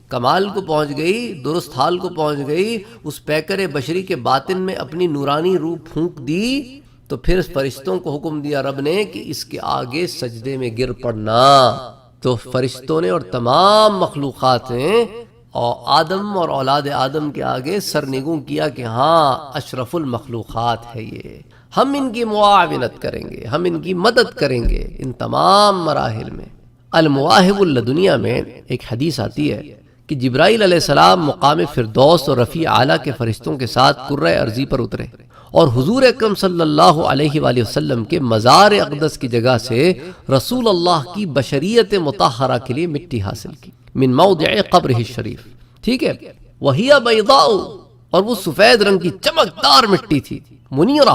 کمال کو پہنچ گئی، درست حال کو پہنچ گئی، اس پیکر بشری کے باطن میں اپنی نورانی روح پھونک دی، تو پھر فرشتوں کو حکم دیا رب نے کہ اس کے آگے سجدے میں گر پڑنا۔ تو فرشتوں نے اور تمام مخلوقات نے اور آدم اور اولاد آدم کے آگے سرنگوں کیا کہ ہاں اشرف المخلوقات ہے یہ، ہم ان کی معاونت کریں گے، ہم ان کی مدد کریں گے ان تمام مراحل میں۔ المواہب اللدنیہ میں ایک حدیث آتی ہے کہ جبرائیل علیہ السلام مقام فردوس اور رفیع اعلیٰ کے فرشتوں کے ساتھ کرۂ ارضی پر اترے اور حضور اکرم صلی اللہ علیہ وآلہ وسلم کے مزار اقدس کی جگہ سے رسول اللہ کی بشریت مطہرہ کے لیے مٹی حاصل کی، من موضع قبرہ الشریف، ٹھیک ہے، وہی بیضاء، اور وہ سفید رنگ کی چمکدار مٹی تھی، منیرہ،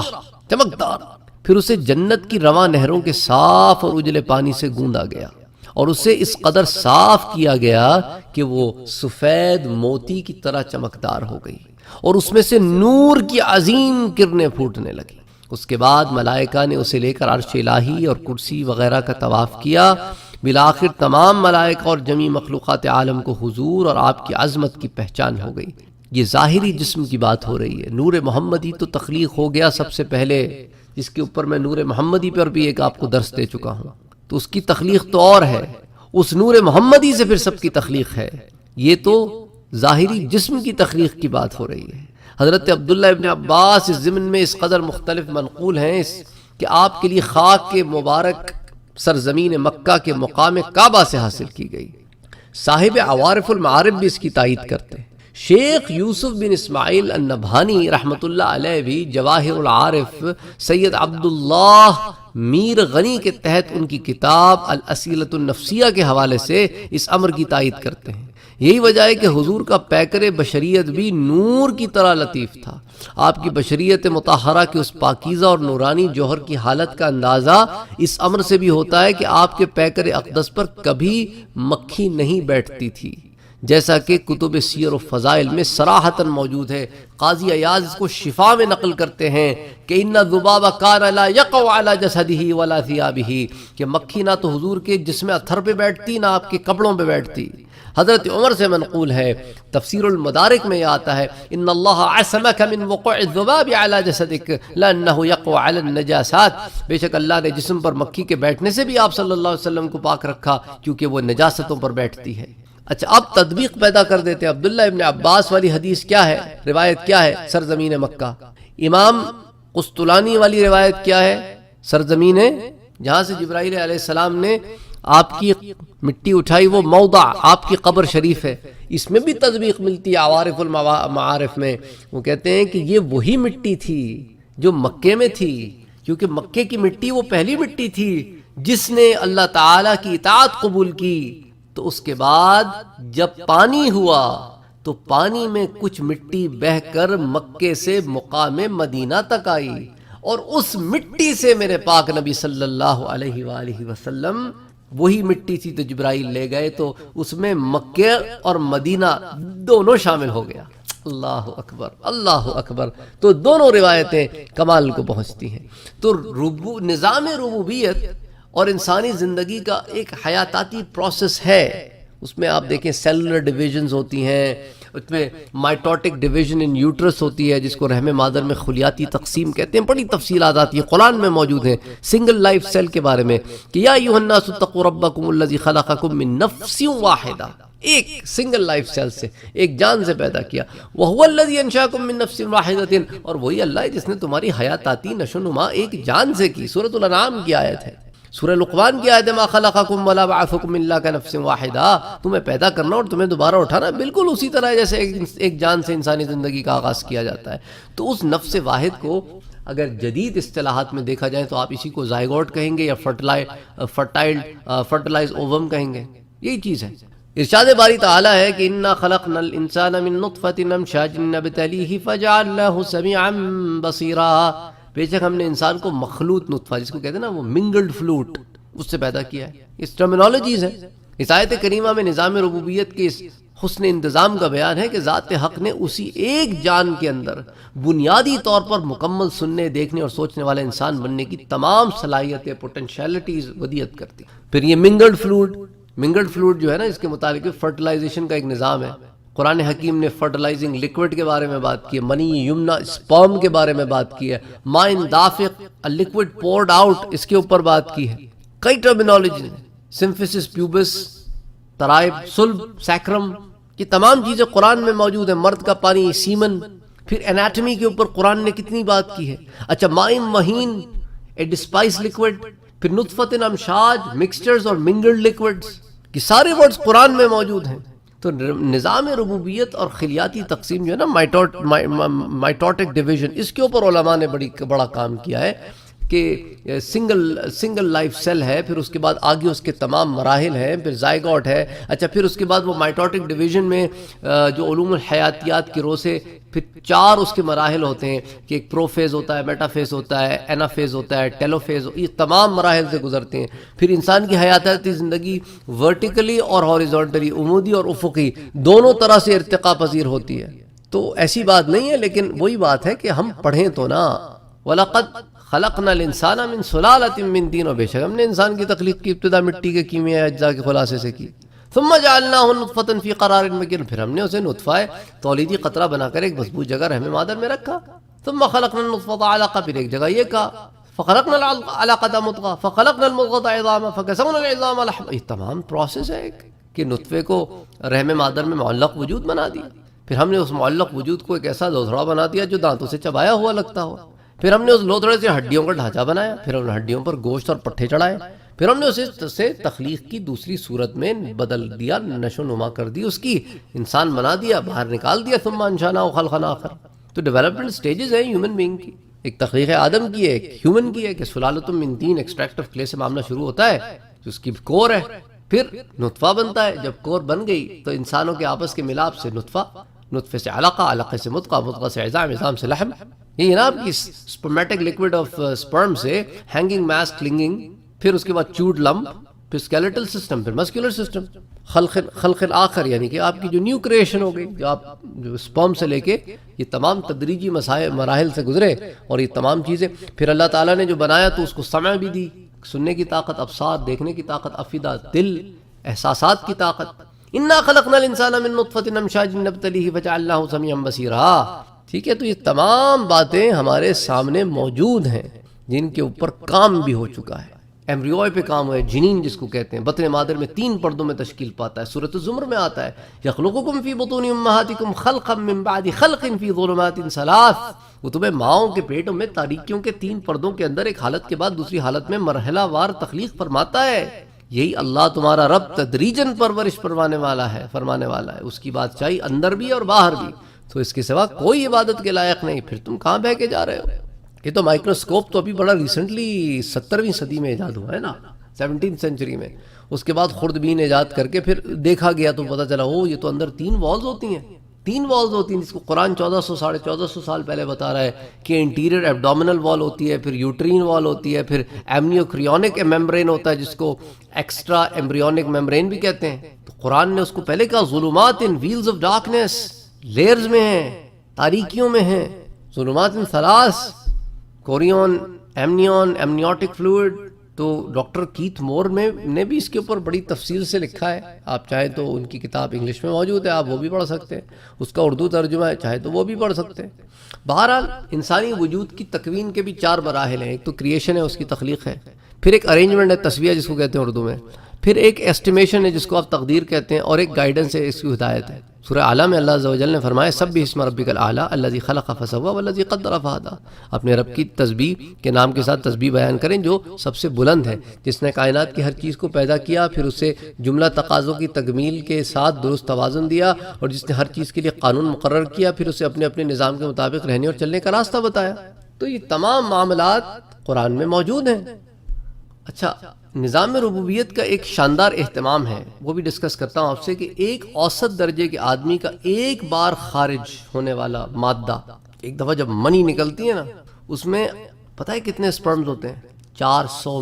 چمکدار، پھر اسے جنت کی رواں نہروں کے صاف اور اجلے پانی سے گوندا گیا اور اسے اس قدر صاف کیا گیا کہ وہ سفید موتی کی طرح چمکدار ہو گئی اور اس میں سے نور کی عظیم کرنیں پھوٹنے لگی۔ اس کے بعد ملائکہ نے اسے لے کر عرش الہی اور کرسی وغیرہ کا طواف کیا۔ بالآخر تمام ملائکہ اور جمیع مخلوقات عالم کو حضور اور آپ کی عظمت کی پہچان ہو گئی۔ یہ ظاہری جسم کی بات ہو رہی ہے، نور محمدی تو تخلیق ہو گیا سب سے پہلے، جس کے اوپر میں نور محمدی پر بھی ایک آپ کو درس دے چکا ہوں، تو اس کی تخلیق تو اور ہے، اس نور محمدی سے پھر سب کی تخلیق ہے۔ یہ تو ظاہری جسم کی تخلیق کی بات ہو رہی ہے۔ حضرت عبداللہ ابن عباس اس ضمن میں اس قدر مختلف منقول ہیں کہ آپ کے لیے خاک کے مبارک سرزمین مکہ کے مقام کعبہ سے حاصل کی گئی۔ صاحب عوارف المعارف بھی اس کی تائید کرتے ہیں۔ شیخ یوسف بن اسماعیل النبہانی رحمۃ اللہ علیہ بھی جواہر العارف سید عبداللہ میر غنی کے تحت ان کی کتاب الاسئلۃ النفسیہ کے حوالے سے اس امر کی تائید کرتے ہیں۔ یہی وجہ ہے کہ حضور کا پیکر بشریت بھی نور کی طرح لطیف تھا۔ آپ کی بشریت مطہرہ کے اس پاکیزہ اور نورانی جوہر کی حالت کا اندازہ اس امر سے بھی ہوتا ہے کہ آپ کے پیکر اقدس پر کبھی مکھی نہیں بیٹھتی تھی، جیسا کہ کتب سیر و فضائل میں صراحتاً موجود ہے۔ قاضی ایاز اس کو شفا میں نقل کرتے ہیں کہ ان الذباب کان لا یقع علی جسدہ ولا ثیابہ، کہ مکھی نہ تو حضور کے جسم اطہر پہ بیٹھتی نہ آپ کے کپڑوں پہ بیٹھتی۔ حضرت عمر سے منقول ہے، تفسیر المدارک میں یہ آتا ہے ان اللہ عصمک من وقوع الذباب علی جسدک لانہ یقع علی النجاسات، بے شک اللہ نے جسم پر مکھی کے بیٹھنے سے بھی آپ صلی اللہ علیہ وسلم کو پاک رکھا کیونکہ وہ نجاستوں پر بیٹھتی ہے۔ اچھا، اب تطبیق پیدا کر دیتے ہیں۔ عبداللہ ابن عباس والی حدیث کیا ہے، روایت کیا ہے؟ سرزمین مکہ۔ امام قسطلانی والی روایت کیا ہے؟ سرزمین جہاں سے جبرائیل علیہ السلام نے آپ کی مٹی اٹھائی، وہ موضع آپ کی قبر شریف ہے۔ اس میں بھی تطبیق ملتی ہے عوارف المعارف میں۔ وہ کہتے ہیں کہ یہ وہی مٹی تھی جو مکے میں تھی، کیونکہ مکے کی مٹی وہ پہلی مٹی تھی جس نے اللہ تعالیٰ کی اطاعت قبول کی۔ تو اس کے بعد جب پانی ہوا تو پانی میں کچھ مٹی بہہ کر مکے سے مقام مدینہ تک آئی، اور اس مٹی سے میرے پاک نبی صلی اللہ علیہ وآلہ وسلم، وہی مٹی تھی تو جبرائیل لے گئے، تو اس میں مکہ اور مدینہ دونوں شامل ہو گیا۔ اللہ اکبر، اللہ اکبر۔ تو دونوں روایتیں کمال کو پہنچتی ہیں۔ تو نظام ربوبیت اور انسانی زندگی کا ایک حیاتاتی پروسیس ہے۔ اس میں آپ دیکھیں سیلولر ڈویژنز ہوتی ہیں، اس میں مائٹوٹک ڈویژن ان یوٹرس ہوتی ہے جس کو رحم مادر میں خلیاتی تقسیم کہتے ہیں۔ بڑی تفصیلات آتی ہیں، قرآن میں موجود ہیں سنگل لائف سیل کے بارے میں کہ یا ایھا الناس اتقوا ربکم الذی خلقکم من نفس واحدہ، ایک سنگل لائف سیل سے، ایک جان سے پیدا کیا۔ وَهُوَ الَّذِي أَنشَأَكُم مِّن نَّفْسٍ وَاحِدَةٍ، اور وہی اللہ ہے جس نے تمہاری حیاتاتی نشو و نما ایک جان سے کی۔ سورۃ الانعام کی آیت ہے، سورہ لقمان کی آیت ہے ما خلقکم ولا بعثکم الا کنفس واحدہ، تمہیں پیدا کرنا اور تمہیں دوبارہ اٹھانا بالکل اسی طرح ہے جیسے ایک جان سے انسانی زندگی کا آغاز کیا جاتا ہے۔ تو اس نفس واحد کو اگر جدید اصطلاحات میں دیکھا جائے تو آپ اسی کو زائگوٹ کہیں گے یا فرٹلائز اووم کہیں گے، یہی چیز ہے۔ ارشاد باری تعالیٰ ہے کہ انا خلقنا الانسان من نطفۃ امشاج نبتلیہ فجعلناہ سمیعا بصیرا، بے شک ہم نے انسان کو مخلوط نطفہ، جس کو کہتے ہیں نا وہ منگلڈ فلوٹ، اس سے پیدا کیا ہے۔ اس ٹرمینالوجیز ہیں۔ اس آیت کریمہ میں نظام ربوبیت کے اس حسن انتظام کا بیان ہے کہ ذات حق نے اسی ایک جان کے اندر بنیادی طور پر مکمل سننے، دیکھنے اور سوچنے والا انسان بننے کی تمام صلاحیتیں، پوٹینشیلٹیز ودیعت کرتی۔ پھر یہ منگلڈ فلوٹ منگلڈ فلوئڈ جو ہے نا، اس کے متعلق فرٹیلائزیشن کا ایک نظام ہے. قرآن حکیم نے فرٹیلائزنگ لکوڈ کے بارے میں بات کی ہے، منی یمنا اسپرم کے بارے میں بات کی ہے، مائن دافق لکوڈ پورڈ آؤٹ، اس کے اوپر بات کی ہے. کئی ٹرمینالوجی، سمفسس پیوبس، ترائب، صلب، سیکرم، یہ تمام چیزیں قرآن میں موجود ہیں. مرد کا پانی، سیمن. پھر انیٹمی کے اوپر قرآن نے کتنی بات کی ہے. اچھا، مائن مہین، ڈسپائس لکوڈ، پھر نطفت امشاج، مکسچرز اور منگلڈ لکوڈز، یہ سارے ورڈز قرآن میں موجود ہیں. تو نظام ربوبیت اور خلیاتی تقسیم جو ہے نا، مائٹوٹک ڈویژن، اس کے اوپر علماء نے بڑا کام کیا ہے کہ سنگل لائف سیل ہے، پھر اس کے بعد آگے اس کے تمام مراحل ہیں، پھر زائگوٹ ہے. اچھا، پھر اس کے بعد وہ مائٹوٹک ڈویژن میں جو علوم الحیاتیات کے رو سے پھر 4 اس کے مراحل ہوتے ہیں کہ ایک پرو فیز ہوتا ہے، میٹا فیز ہوتا ہے، اینا فیز ہوتا ہے، ٹیلو فیز، یہ تمام مراحل سے گزرتے ہیں. پھر انسان کی حیاتیاتی زندگی ورٹیکلی اور ہاریزونٹلی، عمودی اور افقی، دونوں طرح سے ارتقا پذیر ہوتی ہے. تو ایسی بات نہیں ہے، لیکن وہی بات ہے کہ ہم پڑھیں تو نا. وَلَقَدْ خَلَقْنَا الْإِنسَانَ مِنْ سُلَالَةٍ مِنْ طِينٍ، اور بے شک ہم نے انسان کی تخلیق کی ابتدا مٹی کے کیمیائی اجزاء کے خلاصے سے کی. ثم جعلناه نطفة في قرار مكين، پھر ہم نے اسے نطفہ تولیدی قطرہ بنا کر ایک مضبوط جگہ رحم مادر میں رکھا. ثم خلقنا النطفة علقة، پھر ایک جگہ یہ کہا فخلقنا العلقة مضغة فخلقنا المضغة عظاما فكسونا العظام لحما. یہ تمام پروسیس ہے کہ نطفے کو رحم مادر میں معلق وجود بنا دیا. پھر ہم نے اس معلق وجود کو ایک ایسا لوتھڑا بنا دیا جو دانتوں سے چبایا ہوا لگتا ہو. پھر ہم نے اس لوتھڑے سے ہڈیوں کا ڈھانچہ بنایا، پھر ان ہڈیوں پر گوشت اور پٹھے چڑھائے. پھر ہم نے اسے تخلیق کی دوسری صورت میں بدل دیا، نشو نما کر دی، اس کی انسان بنا دیا، باہر نکال دیا. ثم انشأناه خلقا آخر. تو ڈیولپمنٹ سٹیجز ہیں ہیومن بینگ کی. ایک تخلیق آدم کی ہے، ایک ہیومن کی ہے کہ سلالۃ من طین، ایکسٹریکٹ آف کلے سے معاملہ شروع ہوتا ہے جو اس کی کور ہے. پھر نطفہ بنتا ہے. جب کور بن گئی تو انسانوں کے آپس کے ملاپ سے نطفے سے علقہ، علقے سے مضغہ، مضغہ سے عظام، عظام سے لحم. یہ نا آپ کی سپرمیٹک لکوڈ آف سپرم سے ہینگنگ ماس کلنگنگ، پھر اس کے بعد چوڈ لمپ، پھر اسکیلیٹل سسٹم، پھر مسکولر سسٹم، خلق آخر، یعنی کہ آپ کی جو نیو کریشن ہو گئی، جو آپ جو سپرم سے لے کے یہ تمام تدریجی مراحل سے گزرے. اور یہ تمام چیزیں پھر اللہ تعالیٰ نے جو بنایا تو اس کو سمع بھی دی، سننے کی طاقت، ابصار، دیکھنے کی طاقت، افئدہ، دل، احساسات کی طاقت. انا خلقنا الانسان من نطفة امشاج نبتلیہ فجعلناہ سمیعا بصیرا. ٹھیک ہے، تو یہ تمام باتیں ہمارے سامنے موجود ہیں جن کے اوپر کام بھی ہو چکا ہے. ایمبریو پہ کام ہوا ہے، جنین جس کو کہتے ہیں، بطن مادر میں 3 پردوں میں تشکیل پاتا ہے. سورۃ الزمر میں آتا ہے یخلقکم فی بطون امہاتکم خلقا من بعد خلق فی ظلمات 3. وہ تمہیں ماؤں کے پیٹوں میں تاریکیوں کے 3 پردوں کے اندر ایک حالت کے بعد دوسری حالت میں مرحلہ وار تخلیق فرماتا ہے. یہی اللہ تمہارا رب تدریجاً پرورش فرمانے والا ہے. اس کی بادشاہی اندر بھی اور باہر بھی. تو اس کے سوا کوئی عبادت کے لائق نہیں. پھر تم کہاں بہ کے جا رہے ہو؟ یہ تو مائکروسکوپ تو ابھی بڑا ریسنٹلی 17ویں صدی میں ایجاد ہوا ہے نا، 17 سینچری میں. اس کے بعد خوردبین ایجاد کر کے پھر دیکھا گیا تو پتہ چلا یہ تو اندر 3 والز ہوتی ہیں. 3 والز ہوتی ہیں جس کو قرآن 1400 سال پہلے بتا رہا ہے کہ انٹیریئر ایبڈومینل وال ہوتی ہے، پھر یوٹرین وال ہوتی ہے، پھر ایمنیوکریونک میمبرین ہوتا ہے جس کو ایکسٹرا ایمبریونک میمبرین بھی کہتے ہیں. تو قرآن نے اس کو پہلے کہا ظلمات ان ویلز آف ڈارکنیس، لیئرز میں ہیں، تاریکیوں میں ہیں. ظلمات ان ثلاث، کوریون، ایمنیون، ایمنیوٹک فلوئڈ. تو ڈاکٹر کیتھ مور نے بھی اس کے اوپر بڑی تفصیل سے لکھا ہے. آپ چاہیں تو ان کی کتاب انگلش میں موجود ہے، آپ وہ بھی پڑھ سکتے ہیں. اس کا اردو ترجمہ ہے، چاہے تو وہ بھی پڑھ سکتے ہیں. بہرحال انسانی وجود کی تکوین کے بھی 4 مراحل ہیں. ایک تو کریشن ہے، اس کی تخلیق ہے. پھر ایک ارینجمنٹ ہے، تسویہ جس کو کہتے ہیں اردو میں. پھر ایک ایسٹیمیشن ہے جس کو آپ تقدیر کہتے ہیں، اور ایک گائیڈنس ہے، اس کی ہدایت ہے. سورہ اعلیٰ میں اللہ عز و جل نے فرمایا سبح اسم ربک الاعلیٰ الذی خلق فسوی والذی قدر فہدی. اپنے رب کی تسبیح کے نام کے ساتھ تسبیح بیان کریں جو سب سے بلند ہے، جس نے کائنات کی ہر چیز کو پیدا کیا، پھر اسے جملہ تقاضوں کی تکمیل کے ساتھ درست توازن دیا، اور جس نے ہر چیز کے لیے قانون مقرر کیا، پھر اسے اپنے اپنے نظام کے مطابق رہنے اور چلنے کا راستہ بتایا. تو یہ تمام معاملات قرآن میں موجود ہیں. اچھا، نظام ربوبیت کا ایک شاندار اہتمام ہے، وہ بھی ڈسکس کرتا ہوں آپ سے، کہ ایک اوسط درجے کے آدمی کا ایک بار خارج ہونے والا مادہ، ایک دفعہ جب منی نکلتی ہے نا، اس میں پتہ ہے کتنے سپرمز ہوتے ہیں؟ 400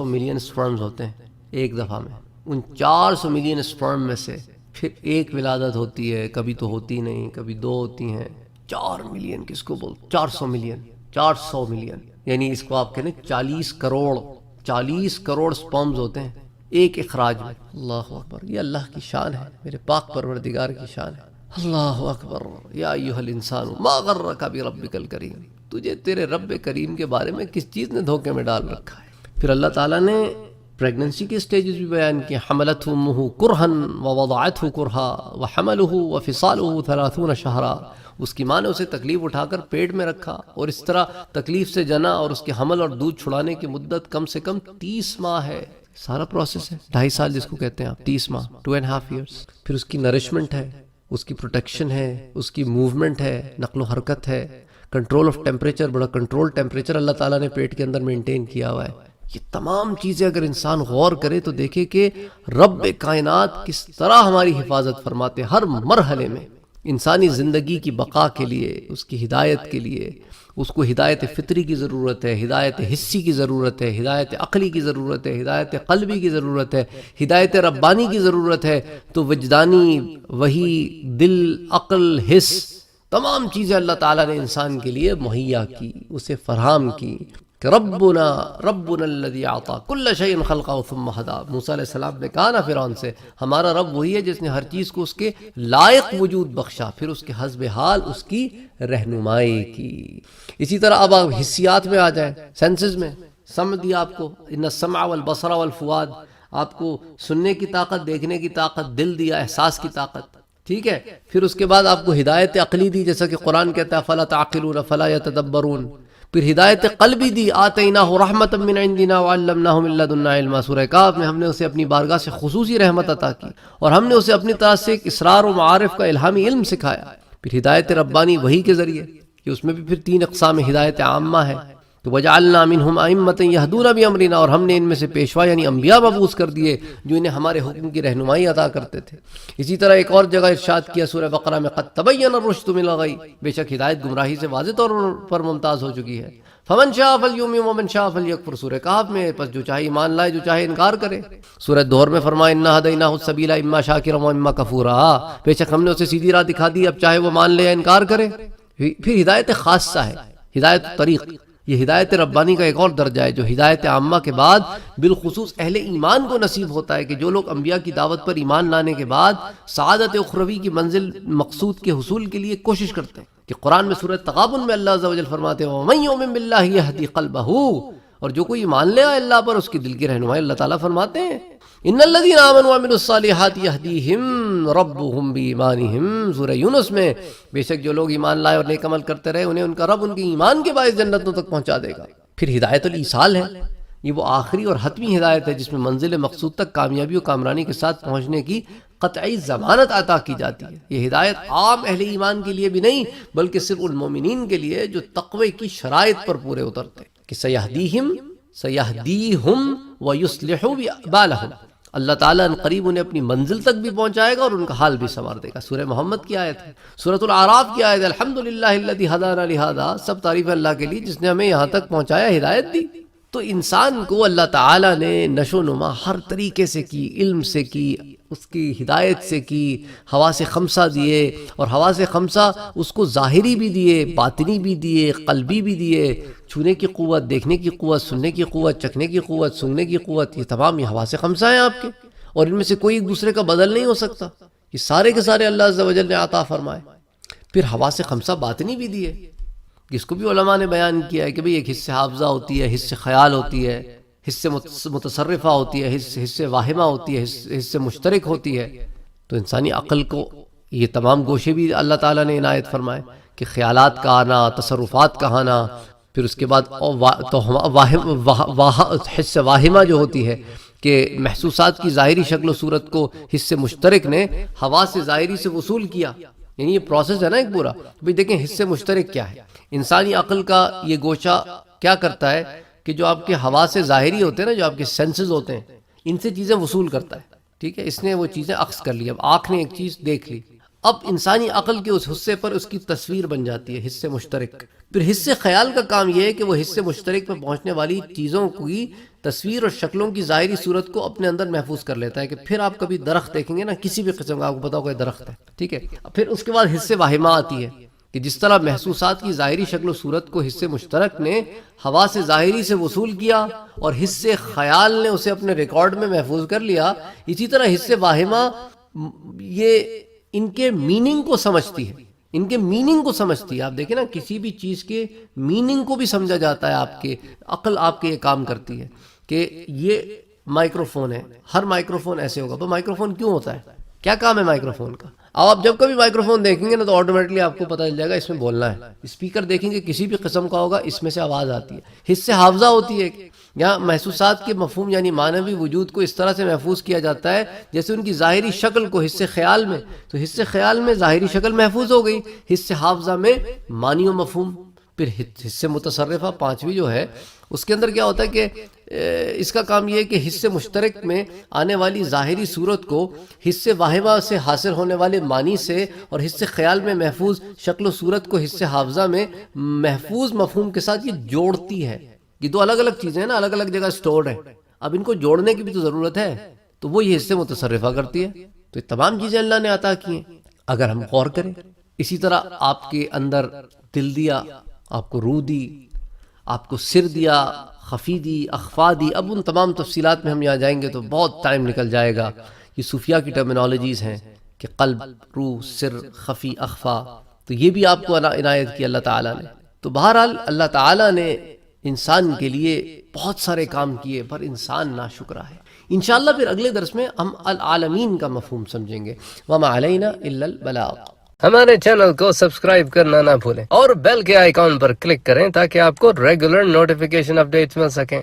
ملین سپرمز ہوتے ہیں ایک دفعہ میں. ان 400 ملین سپرم میں سے پھر ایک ولادت ہوتی ہے، کبھی تو ہوتی نہیں، کبھی 2 ہوتی ہیں. 4 ملین کس کو بول؟ 400 ملین، یعنی اس کو آپ کہتے ہیں 40 کروڑ سپرمز ہوتے ہیں. ایک اخراج میں. اللہ اکبر، یہ اللہ کی شان ہے، میرے پاک پروردگار کی شان ہے. اللہ اکبر. یا ایھا الانسان ما غرک بربک الکریم، تجھے تیرے رب کریم کے بارے میں کس چیز نے دھوکے میں ڈال رکھا ہے. پھر اللہ تعالیٰ نے پریگننسی کے سٹیجز بھی بیان کیے. حملتہ امہ کرہا ووضعتہ کرہا وحملہ وفصالہ 30 شہرا. اس کی ماں نے اسے تکلیف اٹھا کر پیٹ میں رکھا اور اس طرح تکلیف سے جنا، اور اس کے حمل اور دودھ چھڑانے کی مدت کم سے کم 30 ماہ ہے. سارا پروسیس ہے، 2.5 سال جس کو کہتے ہیں آپ، 30 ماہ، 2.5 years. پھر اس کی نرشمنٹ ہے، اس کی پروٹیکشن ہے، اس کی موومنٹ ہے، نقل و حرکت ہے، کنٹرول آف ٹیمپریچر، بڑا کنٹرول ٹیمپریچر اللہ تعالیٰ نے پیٹ کے اندر مینٹین کیا ہوا ہے. یہ تمام چیزیں اگر انسان غور کرے تو دیکھے کہ رب کائنات کس طرح ہماری حفاظت فرماتے ہیں ہر مرحلے میں. انسانی زندگی کی بقا کے لیے، اس کی ہدایت کے لیے اس کو ہدایت فطری کی ضرورت ہے، ہدایت حسی کی ضرورت ہے، ہدایت عقلی کی ضرورت ہے، ہدایت قلبی کی ضرورت ہے، ہدایت ربانی کی ضرورت ہے. تو وجدانی، وہی، دل، عقل، حس، تمام چیزیں اللہ تعالیٰ نے انسان کے لیے مہیا کی، اسے فراہم کی. کہ ربنا الذی اعطى کل شیء خلقہ ثم ہدیٰ. موسیٰ علیہ السلام نے کہا نا فرعون سے، ہمارا رب وہی ہے جس نے ہر چیز کو اس کے لائق وجود بخشا، پھر اس کے حسب حال اس کی رہنمائی کی. اسی طرح اب آپ حسیات میں آ جائیں، سینسز میں. سمع دیا آپ کو، ان السمع والبصر والفؤاد، آپ کو سننے کی طاقت، دیکھنے کی طاقت، دل دیا، احساس کی طاقت. ٹھیک ہے. پھر اس کے بعد آپ کو ہدایت عقلی دی، جیسا کہ قرآن کہتا ہے فلا تعقلون فلا یتدبرون. پھر ہدایت قلبی دی، آتیناہ رحمتا من عندنا وعلمناہ من لدنا علما. سورہ کہف میں ہم نے اسے اپنی بارگاہ سے خصوصی رحمت عطا کی اور ہم نے اسے اپنی طرف سے ایک اسرار و معارف کا الہامی علم سکھایا. پھر ہدایت ربانی وحی کے ذریعے، کہ اس میں بھی پھر 3 اقسام ہدایت عامہ ہے. تو وجعلنا منہم ائمۃ یہدون بامرنا، اور ہم نے ان میں سے پیشوا یعنی انبیاء مبعوث کر دیے جو انہیں ہمارے حکم کی رہنمائی عطا کرتے تھے. اسی طرح ایک اور جگہ ارشاد کیا سورہ بقرہ میں قد تبین الرشد من الغی، بے شک ہدایت گمراہی سے واضح طور پر ممتاز ہو چکی ہے. فمن شاء فلیؤمن ومن شاء فلیکفر. سورہ کہف میں پس جو چاہے ایمان لائے، جو چاہے انکار کرے. سورہ دہر میں فرمایا انا ہدیناہ السبیل اما شاکرا واما کفورا، بے شک ہم نے اسے سیدھی راہ دکھا دی، اب چاہے وہ مان لے یا انکار کرے. پھر ہدایت خاصہ ہے، ہدایت طریق. یہ ہدایت ربانی کا ایک اور درجہ ہے جو ہدایت عامہ کے بعد بالخصوص اہل ایمان کو نصیب ہوتا ہے، کہ جو لوگ انبیاء کی دعوت پر ایمان لانے کے بعد سعادت اخروی کی منزل مقصود کے حصول کے لیے کوشش کرتے ہیں. کہ قرآن میں سورہ تغابن میں اللہ عز و جل فرماتے ہیں وَمَن يُؤْمِن بِاللَّهِ يَهْدِ قَلْبَهُ، اور جو کوئی ایمان لے آئے اللہ پر اس کی دل کی رہنمائی اللہ تعالیٰ فرماتے ہیں. ان الذين آمنوا وعملوا الصالحات يهديهم ربهم بإيمانهم. سورہ یونس میں بے شک جو لوگ ایمان لائے اور نیک عمل کرتے رہے انہیں ان کا رب ان کے ایمان کے باعث جنتوں تک پہنچا دے گا. پھر ہدایت الایصال ہے، یہ وہ آخری اور حتمی ہدایت ہے جس میں منزل مقصود تک کامیابی و کامرانی کے ساتھ پہنچنے کی قطعی ضمانت عطا کی جاتی ہے. یہ ہدایت عام اہل ایمان کے لیے بھی نہیں بلکہ صرف المومنین کے لیے جو تقوی کی شرائط پر پورے اترتے ہیں. کہ سیہدیہم ویصلح بالہم، اللہ تعالیٰ ان قریب انہیں اپنی منزل تک بھی پہنچائے گا اور ان کا حال بھی سنوار دے گا. سورہ محمد کی آیت ہے. سورۃ الاعراف کی آیت ہے الحمدللہ الذی ہدانا لہذا. سب تعریف اللہ کے لیے جس نے ہمیں یہاں تک پہنچایا، ہدایت دی. تو انسان کو اللہ تعالیٰ نے نشو نما ہر طریقے سے کی، علم سے کی، اس کی ہدایت سے کی، حواس خمسہ دیے، اور حواس خمسہ اس کو ظاہری بھی دیے، باطنی بھی دیے، قلبی بھی دیے. چھونے کی قوت، دیکھنے کی قوت، سننے کی قوت، چکھنے کی قوت، سونگنے کی قوت، یہ تمام یہ حواس خمسہ ہیں آپ کے، اور ان میں سے کوئی ایک دوسرے کا بدل نہیں ہو سکتا. یہ سارے کے سارے اللہ عز و جل نے عطا فرمائے. پھر حواس خمسہ باطنی بھی دیے، جس کو بھی علماء نے بیان کیا ہے کہ بھئی ایک حصہ حافظہ ہوتی ہے، حصہ خیال ہوتی ہے، حصے متصرفہ ہوتی ہے، حصے واہمہ ہوتی ہے، حصے مشترک ہوتی ہے. تو انسانی عقل کو یہ تمام گوشے بھی اللہ تعالیٰ نے عنایت فرمائے کہ خیالات کا آنا، تصرفات کا آنا. پھر اس کے بعد حصہ واہمہ جو ہوتی ہے کہ محسوسات کی ظاہری شکل و صورت کو حصے مشترک نے حواس سے ظاہری سے وصول کیا. یعنی یہ پروسیس ہے نا ایک پورا. بھئی دیکھیں حصے مشترک کیا ہے. انسانی عقل کا یہ گوشہ کیا کرتا ہے کہ جو آپ کے حواس ظاہری ہوتے ہیں نا، جو آپ کے سینسز ہوتے ہیں، ان سے چیزیں وصول کرتا ہے. ٹھیک ہے، اس نے وہ چیزیں اخذ کر لی. اب آنکھ نے ایک چیز دیکھ لی، اب انسانی عقل کے اس حصے پر اس کی تصویر بن جاتی ہے، حصے مشترک. پھر حصے خیال کا کام یہ ہے کہ وہ حصے مشترک پہ پہنچنے والی چیزوں کی تصویر اور شکلوں کی ظاہری صورت کو اپنے اندر محفوظ کر لیتا ہے. کہ پھر آپ کبھی درخت دیکھیں گے نا، کسی بھی قسم کا، آپ کو پتا ہوگا درخت ہے، ٹھیک ہے. پھر اس کے بعد حصے واہمہ آتی ہے کہ کہ جس طرح محسوسات کی ظاہری شکل و صورت کو حصے مشترک نے حواس ظاہری سے وصول کیا اور حصے خیال نے اسے اپنے ریکارڈ میں محفوظ کر لیا، اسی طرح حصے واہمہ یہ ان کے میننگ کو سمجھتی ہے، ان کے میننگ کو سمجھتی ہے۔ آپ دیکھیں نا، کسی بھی چیز کے میننگ کو بھی سمجھا جاتا ہے، آپ کے عقل آپ کے یہ کام کرتی ہے کہ یہ مائکرو فون ہے، ہر مائکرو فون ایسے ہوگا۔ تو مائکرو فون کیوں ہوتا ہے؟ کیا کام ہے مائکرو فون کا؟ اب آپ جب کبھی مائکرو فون دیکھیں گے نا تو آٹومیٹکلی آپ کو پتہ چل جائے گا اس میں بولنا ہے۔ اسپیکر دیکھیں گے کسی بھی قسم کا ہوگا، اس میں سے آواز آتی ہے۔ حصے حافظہ ہوتی ہے، یہاں محسوسات کے مفہوم یعنی معنوی وجود کو اس طرح سے محفوظ کیا جاتا ہے جیسے ان کی ظاہری شکل کو حصے خیال میں، تو حصے خیال میں ظاہری شکل محفوظ ہو گئی، حصے حافظہ میں معنی و مفہوم۔ پھر حصے متصرفہ پانچویں جو ہے اس کے اندر کیا ہوتا ہے کہ اس کا کام یہ ہے کہ حصے مشترک میں آنے والی ظاہری صورت کو حصے واہمہ سے حاصل ہونے والے معنی سے اور حصے خیال میں محفوظ شکل و صورت کو حصے حافظہ میں محفوظ مفہوم کے ساتھ یہ جوڑتی ہے۔ یہ دو الگ الگ چیزیں ہیں نا، الگ الگ جگہ سٹورڈ ہیں، اب ان کو جوڑنے کی بھی تو ضرورت ہے، تو وہ یہ حصے متصرفہ کرتی ہے۔ تو یہ تمام چیزیں اللہ نے عطا کی ہیں اگر ہم غور کریں۔ اسی طرح آپ کے اندر دل دیا، آپ کو روح دی، آپ کو سر دیا، خفی دی، اخفا دی۔ اب ان تمام تفصیلات میں ہم یہاں جائیں گے تو بہت ٹائم نکل جائے گا۔ یہ صوفیہ کی ٹرمینالوجیز ہیں کہ قلب، روح، سر، خفی، اخفا، تو یہ بھی آپ کو عنایت کی اللہ تعالیٰ نے۔ تو بہرحال اللہ تعالیٰ نے انسان کے لیے بہت سارے کام کیے پر انسان ناشکرا ہے۔ انشاءاللہ پھر اگلے درس میں ہم العالمین کا مفہوم سمجھیں گے۔ وما علینا الا البلاغ۔ ہمارے چینل کو سبسکرائب کرنا نہ بھولیں اور بیل کے آئیکن پر کلک کریں تاکہ آپ کو ریگولر نوٹیفیکیشن اپڈیٹس مل سکیں۔